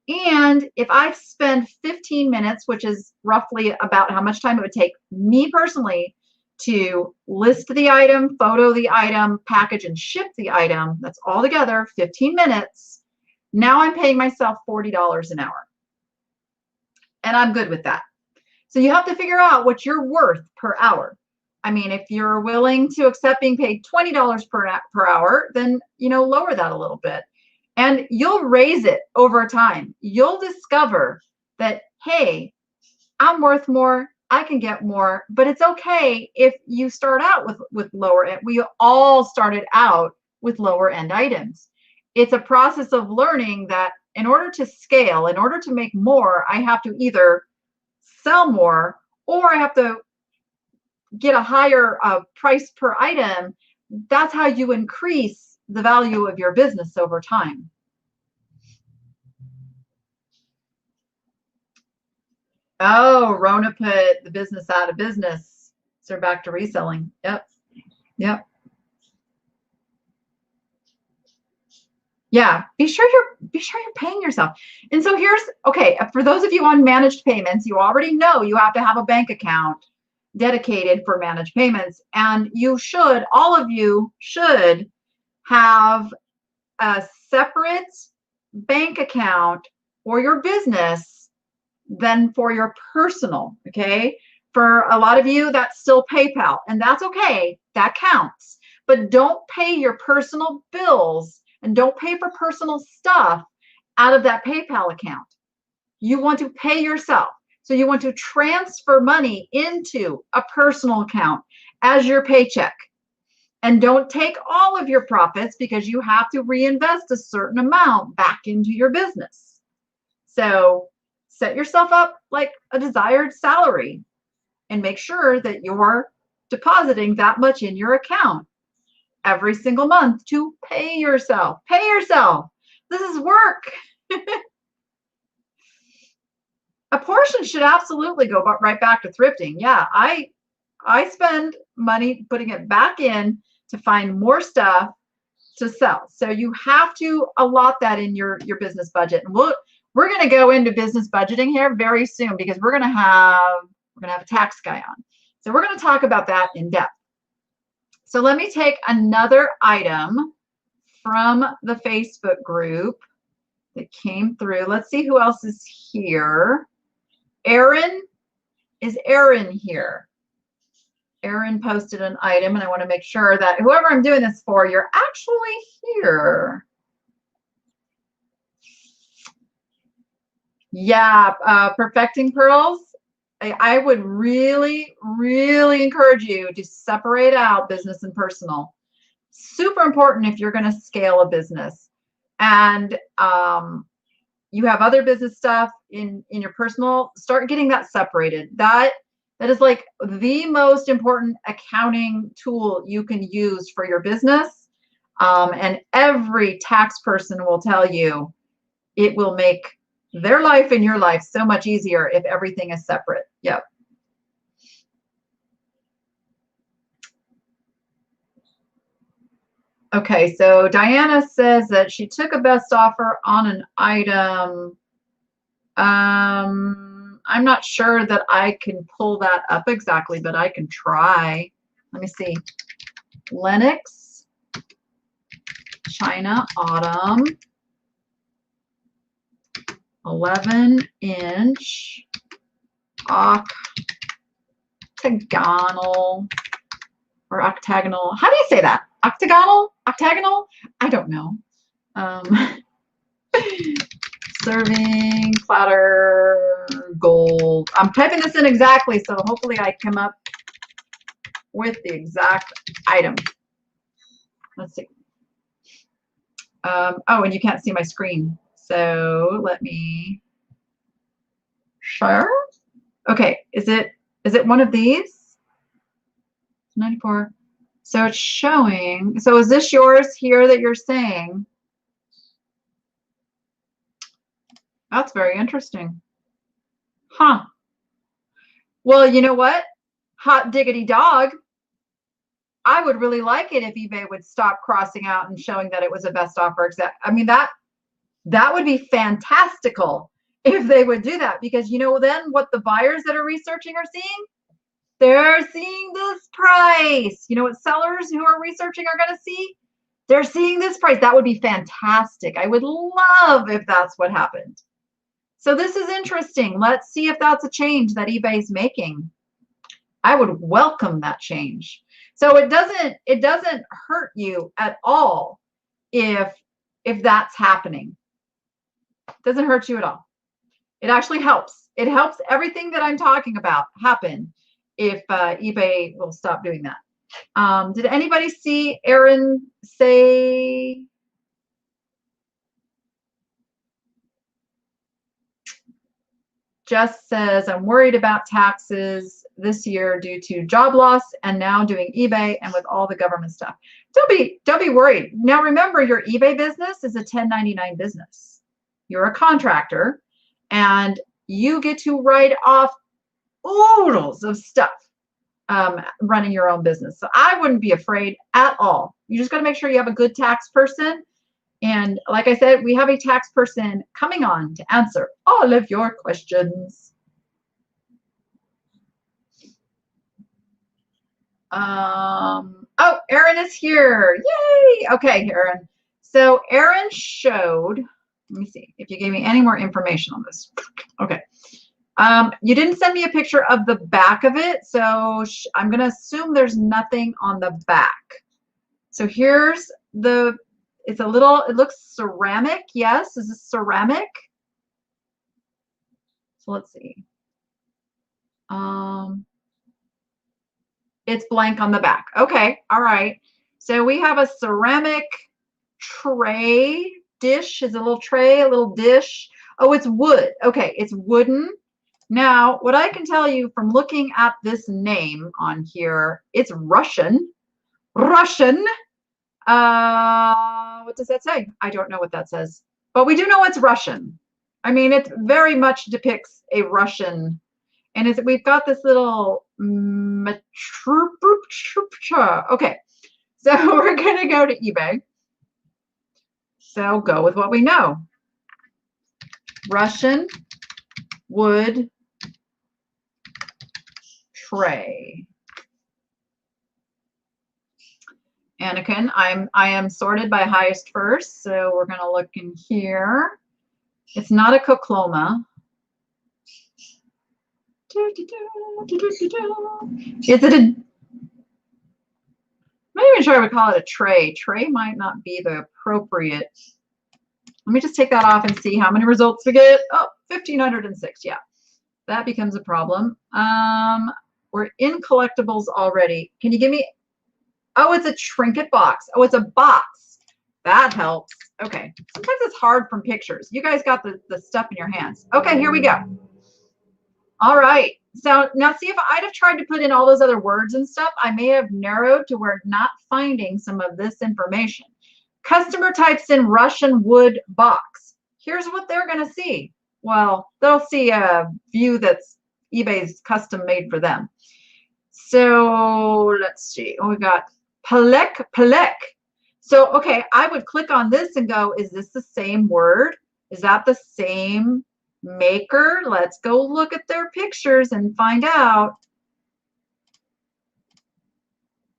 And if I spend 15 minutes, which is roughly about how much time it would take me personally to list the item, photo the item, package and ship the item, that's all together 15 minutes. Now I'm paying myself $40 an hour. And I'm good with that. So you have to figure out what you're worth per hour. I mean, if you're willing to accept being paid $20 per hour, then, you know, lower that a little bit. And you'll raise it over time. You'll discover that, hey, I'm worth more, I can get more, but it's okay if you start out with lower end. We all started out with lower end items. It's a process of learning that in order to scale, in order to make more, I have to either sell more or I have to get a higher price per item. That's how you increase the value of your business over time. Oh, Rona put the business out of business. So they're back to reselling. Yep. Yep. Yeah, be sure you're paying yourself. And so here's, okay, for those of you on managed payments, you already know you have to have a bank account dedicated for managed payments. And you should, all of you should have a separate bank account for your business than for your personal, okay? For a lot of you, that's still PayPal, and that's okay, that counts. But don't pay your personal bills and don't pay for personal stuff out of that PayPal account. You want to pay yourself. So you want to transfer money into a personal account as your paycheck. And don't take all of your profits, because you have to reinvest a certain amount back into your business. So set yourself up like a desired salary and make sure that you're depositing that much in your account every single month to pay yourself. Pay yourself. This is work. A portion should absolutely go right back to thrifting. Yeah, I spend money putting it back in to find more stuff to sell. So you have to allot that in your business budget. And we're going to go into business budgeting here very soon, because we're going to have We're going to have a tax guy on. So we're going to talk about that in depth. So let me take another item from the Facebook group that came through. Let's see who else is here. Erin, is Erin here? Erin posted an item, and I want to make sure that whoever I'm doing this for, you're actually here. Yeah, perfecting pearls. I would really, really encourage you to separate out business and personal. Super important if you're going to scale a business, and you have other business stuff in your personal. Start getting that separated. That is like the most important accounting tool you can use for your business, and every tax person will tell you it will make their life and your life so much easier if everything is separate. Yep. Okay, so Diana says that she took a best offer on an item. I'm not sure that I can pull that up exactly, but I can try. Let me see. Lennox, China Autumn, 11-inch octagonal or octagonal. How do you say that? Octagonal? Octagonal? I don't know. Serving platter gold. I'm typing this in exactly, so hopefully I come up with the exact item. Let's see. Oh, and you can't see my screen. So let me share. Okay, is it one of these? 94. So it's showing. So is this yours here that you're saying? That's very interesting. Huh. Well, you know what? Hot diggity dog. I would really like it if eBay would stop crossing out and showing that it was a best offer. I mean, that would be fantastical if they would do that, because you know then what the buyers that are researching are seeing? They're seeing this price. You know what sellers who are researching are going to see? They're seeing this price. That would be fantastic. I would love if that's what happened. So this is interesting. Let's see if that's a change that eBay's making. I would welcome that change. So it doesn't hurt you at all if that's happening. It doesn't hurt you at all. It actually helps. It helps everything that I'm talking about happen if eBay will stop doing that. Did anybody see Erin say? Jess says, I'm worried about taxes this year due to job loss and now doing eBay and with all the government stuff. Don't be worried. Now remember, your eBay business is a 1099 business. You're a contractor and you get to write off oodles of stuff running your own business. So I wouldn't be afraid at all. You just got to make sure you have a good tax person. And like I said, we have a tax person coming on to answer all of your questions. Oh, Erin is here. Yay. Okay, Erin. So Erin showed, let me see if you gave me any more information on this. Okay. You didn't send me a picture of the back of it, so I'm going to assume there's nothing on the back. So here's the, it's a little, it looks ceramic. Yes, is this ceramic? So let's see. It's blank on the back. Okay, all right. So we have a ceramic tray, dish is a little tray, a little dish. Oh, it's wood. Okay, it's wooden. Now, what I can tell you from looking at this name on here, it's Russian. Russian. What does that say? I don't know what that says, but we do know it's Russian. I mean, it very much depicts a Russian, and we've got this little okay. So we're gonna go to eBay. So go with what we know. Russian wood tray. Anakin, I am sorted by highest first, so we're going to look in here. It's not a cocloma. Is it a? I'm not even sure I would call it a tray. Tray might not be the appropriate. Let me just take that off and see how many results we get. Oh, 1,506. Yeah, that becomes a problem. We're in collectibles already. Can you give me? Oh, it's a trinket box. Oh, it's a box. That helps. Okay. Sometimes it's hard from pictures. You guys got the stuff in your hands. Okay, here we go. All right. So now see, if I'd have tried to put in all those other words and stuff, I may have narrowed to where not finding some of this information. Customer types in Russian wood box. Here's what they're going to see. Well, they'll see a view that's eBay's custom made for them. So let's see. Oh, we got Palek. So, okay, I would click on this and go, is this the same word? Is that the same maker? Let's go look at their pictures and find out.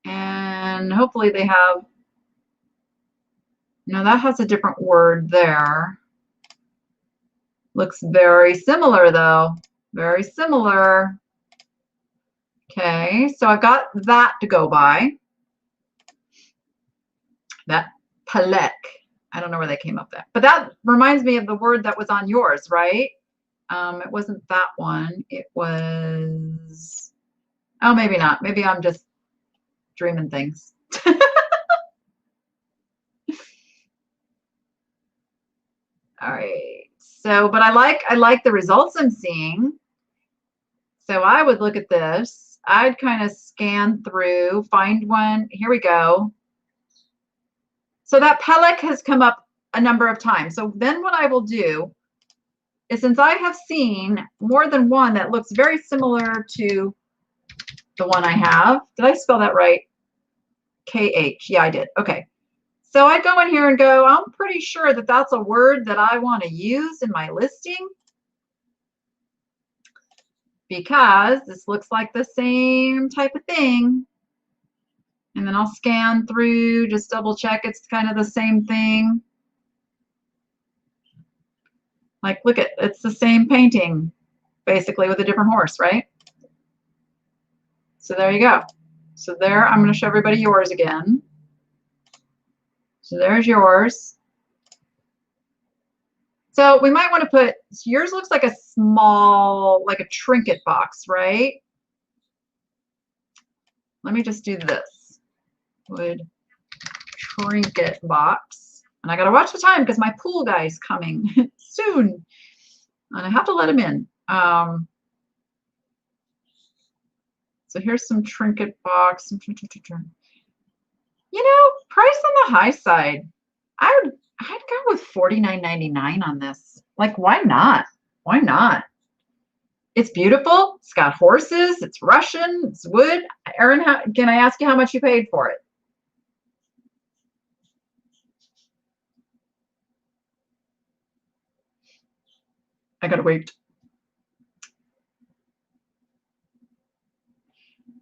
And hopefully they have, no, that has a different word there. Looks very similar though, very similar. Okay, so I've got that to go by. That Palek. I don't know where they came up with that. But that reminds me of the word that was on yours, right? It wasn't that one. It was, oh, maybe not. Maybe I'm just dreaming things. All right. So, but I like the results I'm seeing. So I would look at this. I'd kind of scan through, find one. Here we go. So that Palek has come up a number of times. So then what I will do is, since I have seen more than one that looks very similar to the one I have, did I spell that right? KH. Yeah, I did. Okay. So I'd go in here and go, I'm pretty sure that that's a word that I want to use in my listing because this looks like the same type of thing. And then I'll scan through, just double check it's kind of the same thing. Like, look at, it's the same painting, basically, with a different horse, right? So there you go. So there, I'm going to show everybody yours again. So there's yours. So we might want to put, yours looks like a small, like a trinket box, right? Let me just do this. Wood trinket box. And I got to watch the time because my pool guy's coming soon. And I have to let him in. So here's some trinket box. You know, price on the high side. I'd go with $49.99 on this. Like, why not? Why not? It's beautiful. It's got horses. It's Russian. It's wood. Erin, can I ask you how much you paid for it? I gotta wait.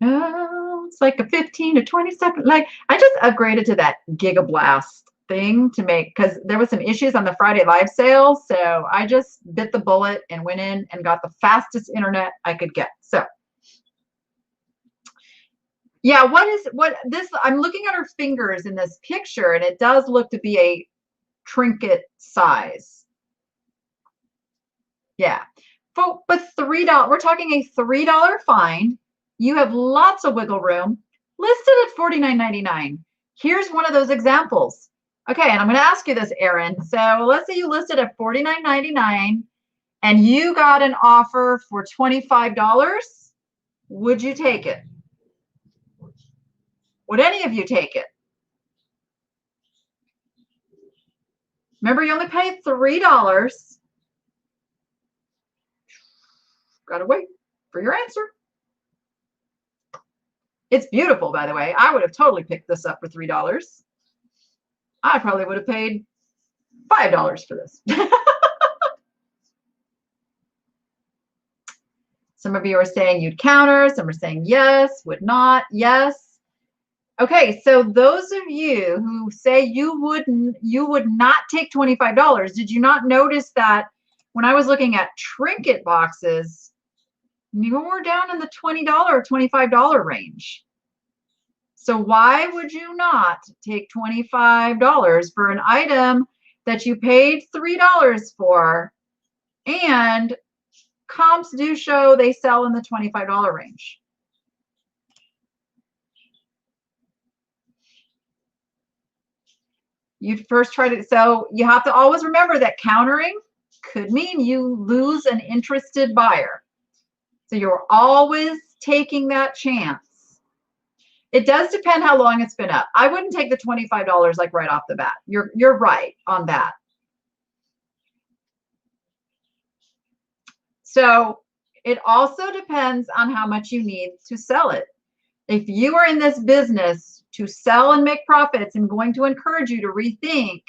Oh, it's like a 15 to 20 second. Like, I just upgraded to that Giga Blast thing to make, because there was some issues on the Friday live sale. So I just bit the bullet and went in and got the fastest internet I could get. So yeah, what this, I'm looking at her fingers in this picture and it does look to be a trinket size. Yeah. But $3, we're talking a $3 fine. You have lots of wiggle room, listed at $49.99. Here's one of those examples. Okay, and I'm going to ask you this, Erin. So let's say you listed at $49.99 and you got an offer for $25. Would you take it? Would any of you take it? Remember, you only paid $3. Gotta wait for your answer. It's beautiful, by the way. I would have totally picked this up for $3. I probably would have paid $5 for this. Some of you are saying you'd counter. Some are saying yes, would not, yes. Okay, so those of you who say you would not take $25, did you not notice that when I was looking at trinket boxes, you were down in the $20 or $25 range? So why would you not take $25 for an item that you paid $3 for, and comps do show they sell in the $25 range? You'd first try to, so you have to always remember that countering could mean you lose an interested buyer. So you're always taking that chance. It does depend how long it's been up. I wouldn't take the $25 like right off the bat. You're right on that. So it also depends on how much you need to sell it. If you are in this business to sell and make profits, I'm going to encourage you to rethink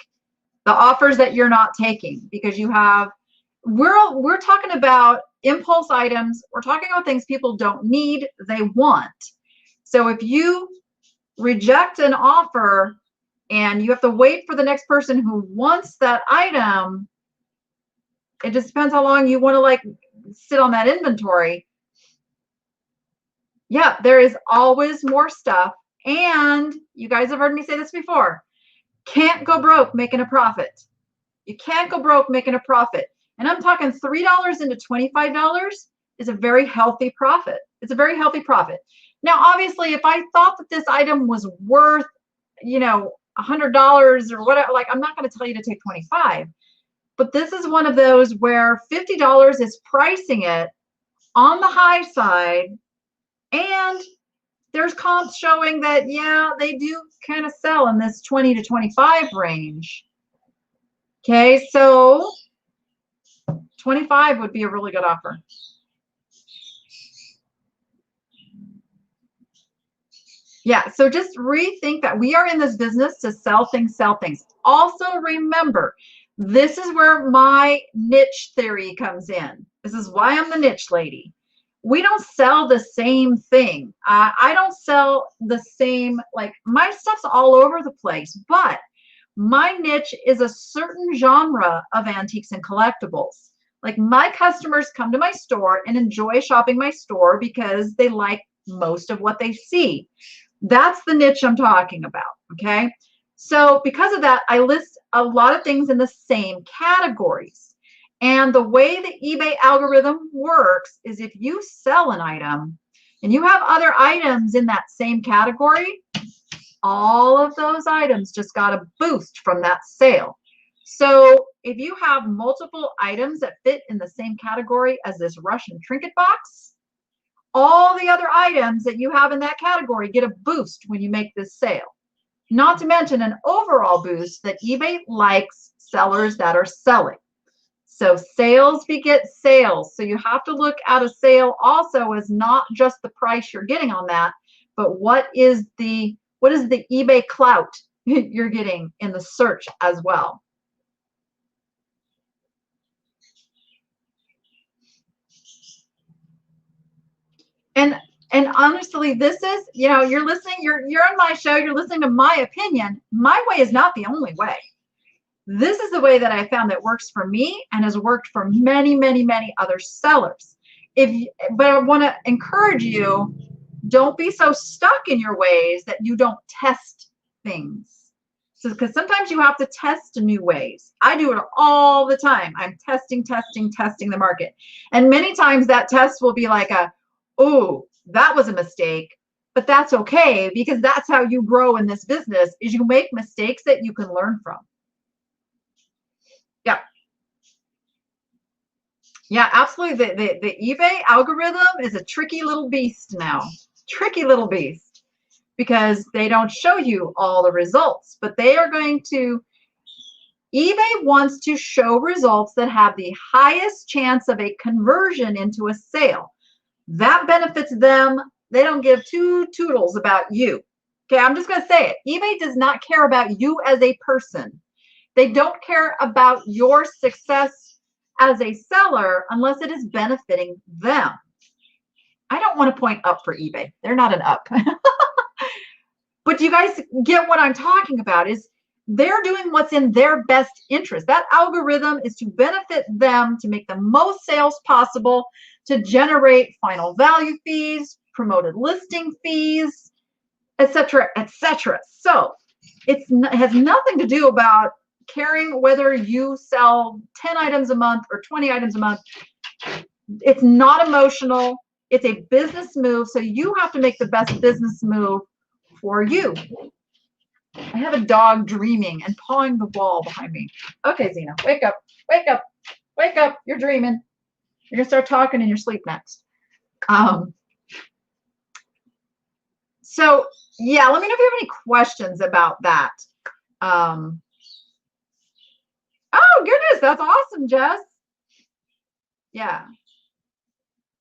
the offers that you're not taking, because you have, we're talking about impulse items. We're talking about things people don't need, they want. So if you reject an offer and you have to wait for the next person who wants that item, it just depends how long you want to like sit on that inventory. Yeah, there is always more stuff. And you guys have heard me say this before. Can't go broke making a profit. You can't go broke making a profit. And I'm talking $3 into $25 is a very healthy profit. It's a very healthy profit. Now, obviously, if I thought that this item was worth, you know, $100 or whatever, like, I'm not going to tell you to take 25. But this is one of those where $50 is pricing it on the high side, and there's comps showing that, yeah, they do kind of sell in this 20 to 25 range. Okay, so 25 would be a really good offer. Yeah, so just rethink that we are in this business to sell things, sell things. Also remember, this is where my niche theory comes in. This is why I'm the niche lady. We don't sell the same thing. I don't sell the same, like, my stuff's all over the place, but my niche is a certain genre of antiques and collectibles. Like, my customers come to my store and enjoy shopping my store because they like most of what they see. That's the niche I'm talking about, okay? So because of that, I list a lot of things in the same categories. And the way the eBay algorithm works is if you sell an item and you have other items in that same category, all of those items just got a boost from that sale. So if you have multiple items that fit in the same category as this Russian trinket box, all the other items that you have in that category get a boost when you make this sale. Not to mention an overall boost that eBay likes sellers that are selling. So sales beget sales. So you have to look at a sale also as not just the price you're getting on that, but what is the eBay clout you're getting in the search as well. And honestly, this is, you know, you're listening, you're on my show, you're listening to my opinion. My way is not the only way. This is the way that I found that works for me and has worked for many, many, many other sellers. But I want to encourage you, don't be so stuck in your ways that you don't test things. So, because sometimes you have to test new ways. I do it all the time. I'm testing the market. And many times that test will be like oh, that was a mistake. But that's okay, because that's how you grow in this business, is you make mistakes that you can learn from. Yeah. Yeah, absolutely. The eBay algorithm is a tricky little beast now. Tricky little beast, because they don't show you all the results, but they are going to, eBay wants to show results that have the highest chance of a conversion into a sale. That benefits them. They don't give two toodles about you. Okay, I'm just going to say it. eBay does not care about you as a person. They don't care about your success as a seller unless it is benefiting them. I don't want to point up for eBay. They're not an up. But do you guys get what I'm talking about? Is they're doing what's in their best interest. That algorithm is to benefit them, to make the most sales possible, to generate final value fees, promoted listing fees, etc., etc. So it has nothing to do about caring whether you sell 10 items a month or 20 items a month. It's not emotional. It's a business move. So you have to make the best business move for you. I have a dog dreaming and pawing the wall behind me. Okay, Zena, wake up, wake up, wake up. You're dreaming. You're going to start talking in your sleep next. So, yeah, let me know if you have any questions about that. Oh, goodness, that's awesome, Jess. Yeah.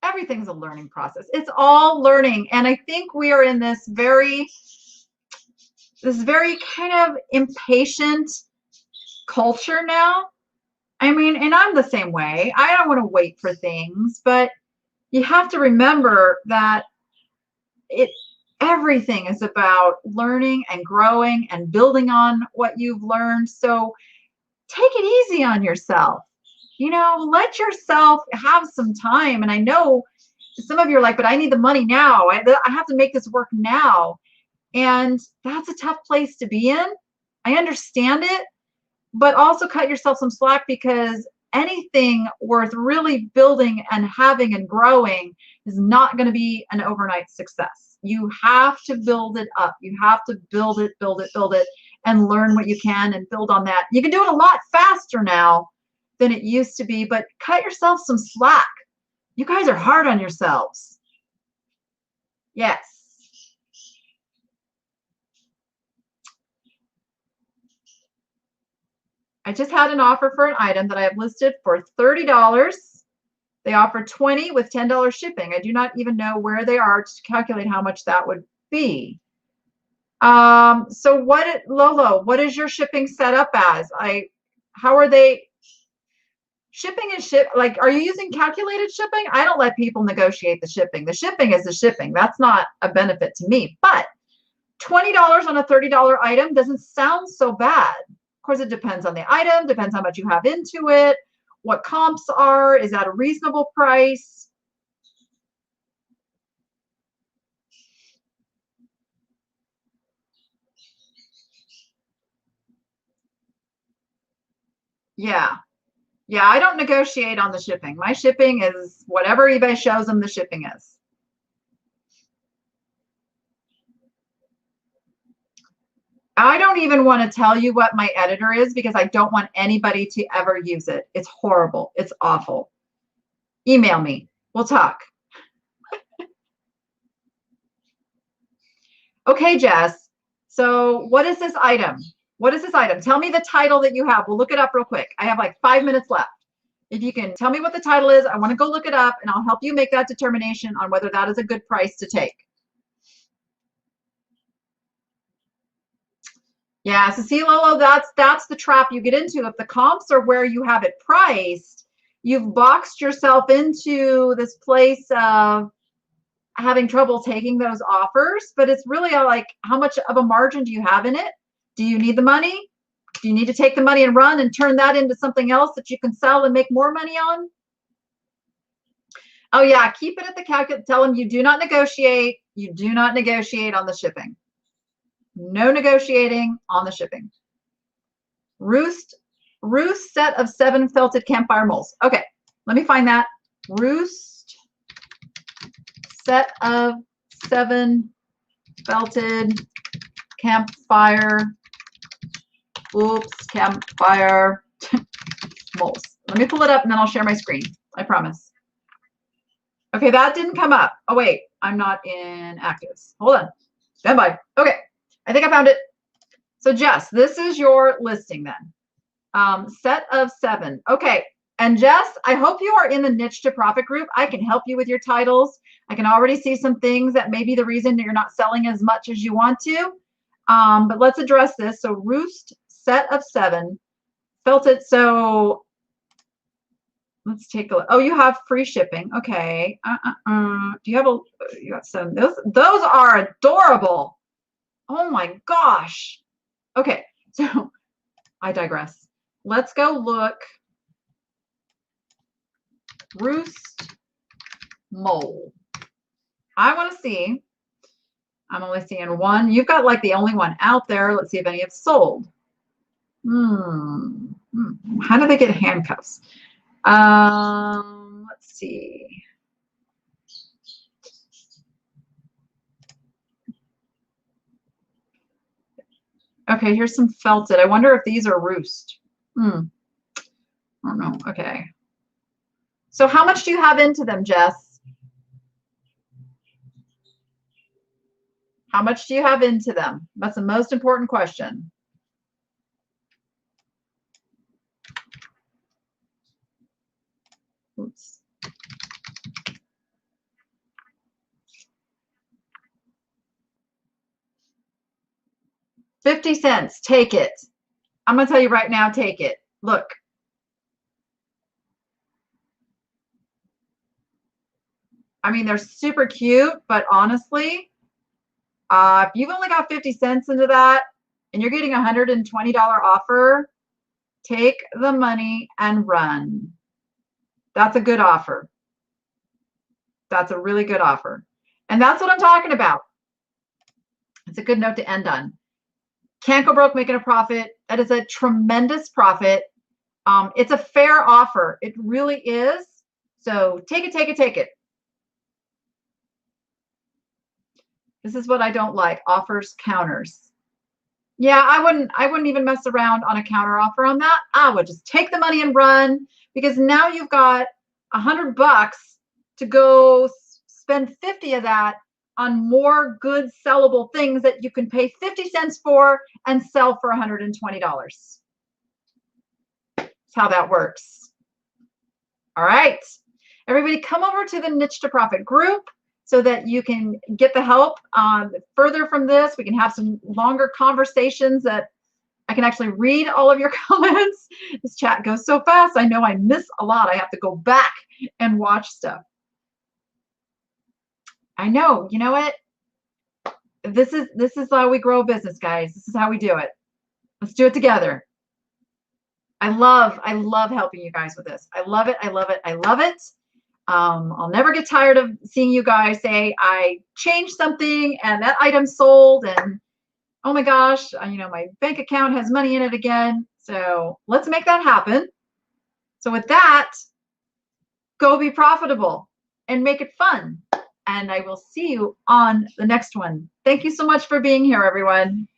Everything's a learning process. It's all learning. And I think we are in this very kind of impatient culture now. I mean, and I'm the same way. I don't want to wait for things, but you have to remember that everything is about learning and growing and building on what you've learned. So take it easy on yourself. You know, let yourself have some time. And I know some of you are like, but I need the money now. I have to make this work now. And that's a tough place to be in. I understand it, but also cut yourself some slack, because anything worth really building and having and growing is not going to be an overnight success. You have to build it up. You have to build it, and learn what you can and build on that. You can do it a lot faster now than it used to be, but cut yourself some slack. You guys are hard on yourselves. Yes. I just had an offer for an item that I have listed for $30. They offer $20 with $10 shipping. I do not even know where they are to calculate how much that would be. So Lolo, what is your shipping set up as? How are they shipping and like, are you using calculated shipping? I don't let people negotiate the shipping. The shipping is the shipping. That's not a benefit to me, but $20 on a $30 item doesn't sound so bad. Of course, it depends on the item, depends how much you have into it, what comps are, is that a reasonable price? Yeah. Yeah, I don't negotiate on the shipping. My shipping is whatever eBay shows them the shipping is. I don't even want to tell you what my editor is, because I don't want anybody to ever use it. It's horrible. It's awful. Email me. We'll talk. Okay, Jess. So what is this item? What is this item? Tell me the title that you have. We'll look it up real quick. I have like 5 minutes left. If you can tell me what the title is, I want to go look it up, and I'll help you make that determination on whether that is a good price to take. Yeah, so see, Lolo, that's the trap you get into. If the comps are where you have it priced, you've boxed yourself into this place of having trouble taking those offers. But it's really like, how much of a margin do you have in it? Do you need the money? Do you need to take the money and run and turn that into something else that you can sell and make more money on? Oh yeah, keep it at the calculator. Tell them you do not negotiate. You do not negotiate on the shipping. No negotiating on the shipping. Roost set of 7 felted campfire moles. Okay, let me find that. Roost set of 7 felted campfire. Oops, campfire moles. Let me pull it up and then I'll share my screen. I promise. Okay, that didn't come up. Oh wait, I'm not in actives. Hold on. Stand by. Okay, I think I found it. So Jess, this is your listing then. Set of 7. Okay, and Jess, I hope you are in the Niche to Profit group. I can help you with your titles. I can already see some things that may be the reason that you're not selling as much as you want to. But let's address this. So Roost set of 7 felted. So Let's take a look. Oh, you have free shipping. Okay. Do you have a, you got some, those are adorable. Oh my gosh. Okay. So I digress. Let's go look. Roost mole. I want to see. I'm only seeing one. You've got like the only one out there. Let's see if any have sold. How do they get handcuffs? Let's see. Okay, here's some felted. I wonder if these are roost. I don't know. Okay. So how much do you have into them, Jess? How much do you have into them? That's the most important question. Oops. $0.50. Take it. I'm going to tell you right now, take it. Look. I mean, they're super cute, but honestly, if you've only got 50 cents into that and you're getting a $120 offer, take the money and run. That's a good offer. That's a really good offer. And that's what I'm talking about. It's a good note to end on. Can't go broke making a profit. That is a tremendous profit. It's a fair offer. It really is. So take it, take it, take it. This is what I don't like. Offers counters. Yeah, I wouldn't even mess around on a counter offer on that. I would just take the money and run, because now you've got $100 to go spend 50 of that on more good sellable things that you can pay 50 cents for and sell for $120. That's how that works. All right. Everybody come over to the Niche to Profit group so that you can get the help further from this. We can have some longer conversations that I can actually read all of your comments. This chat goes so fast. I know I miss a lot. I have to go back and watch stuff. I know. You know what? This is how we grow a business, guys. This is how we do it. Let's do it together. I love helping you guys with this. I love it. I love it. I love it. I'll never get tired of seeing you guys say, I changed something and that item sold, and oh my gosh, you know, my bank account has money in it again. So let's make that happen. So with that, go be profitable and make it fun. And I will see you on the next one. Thank you so much for being here, everyone.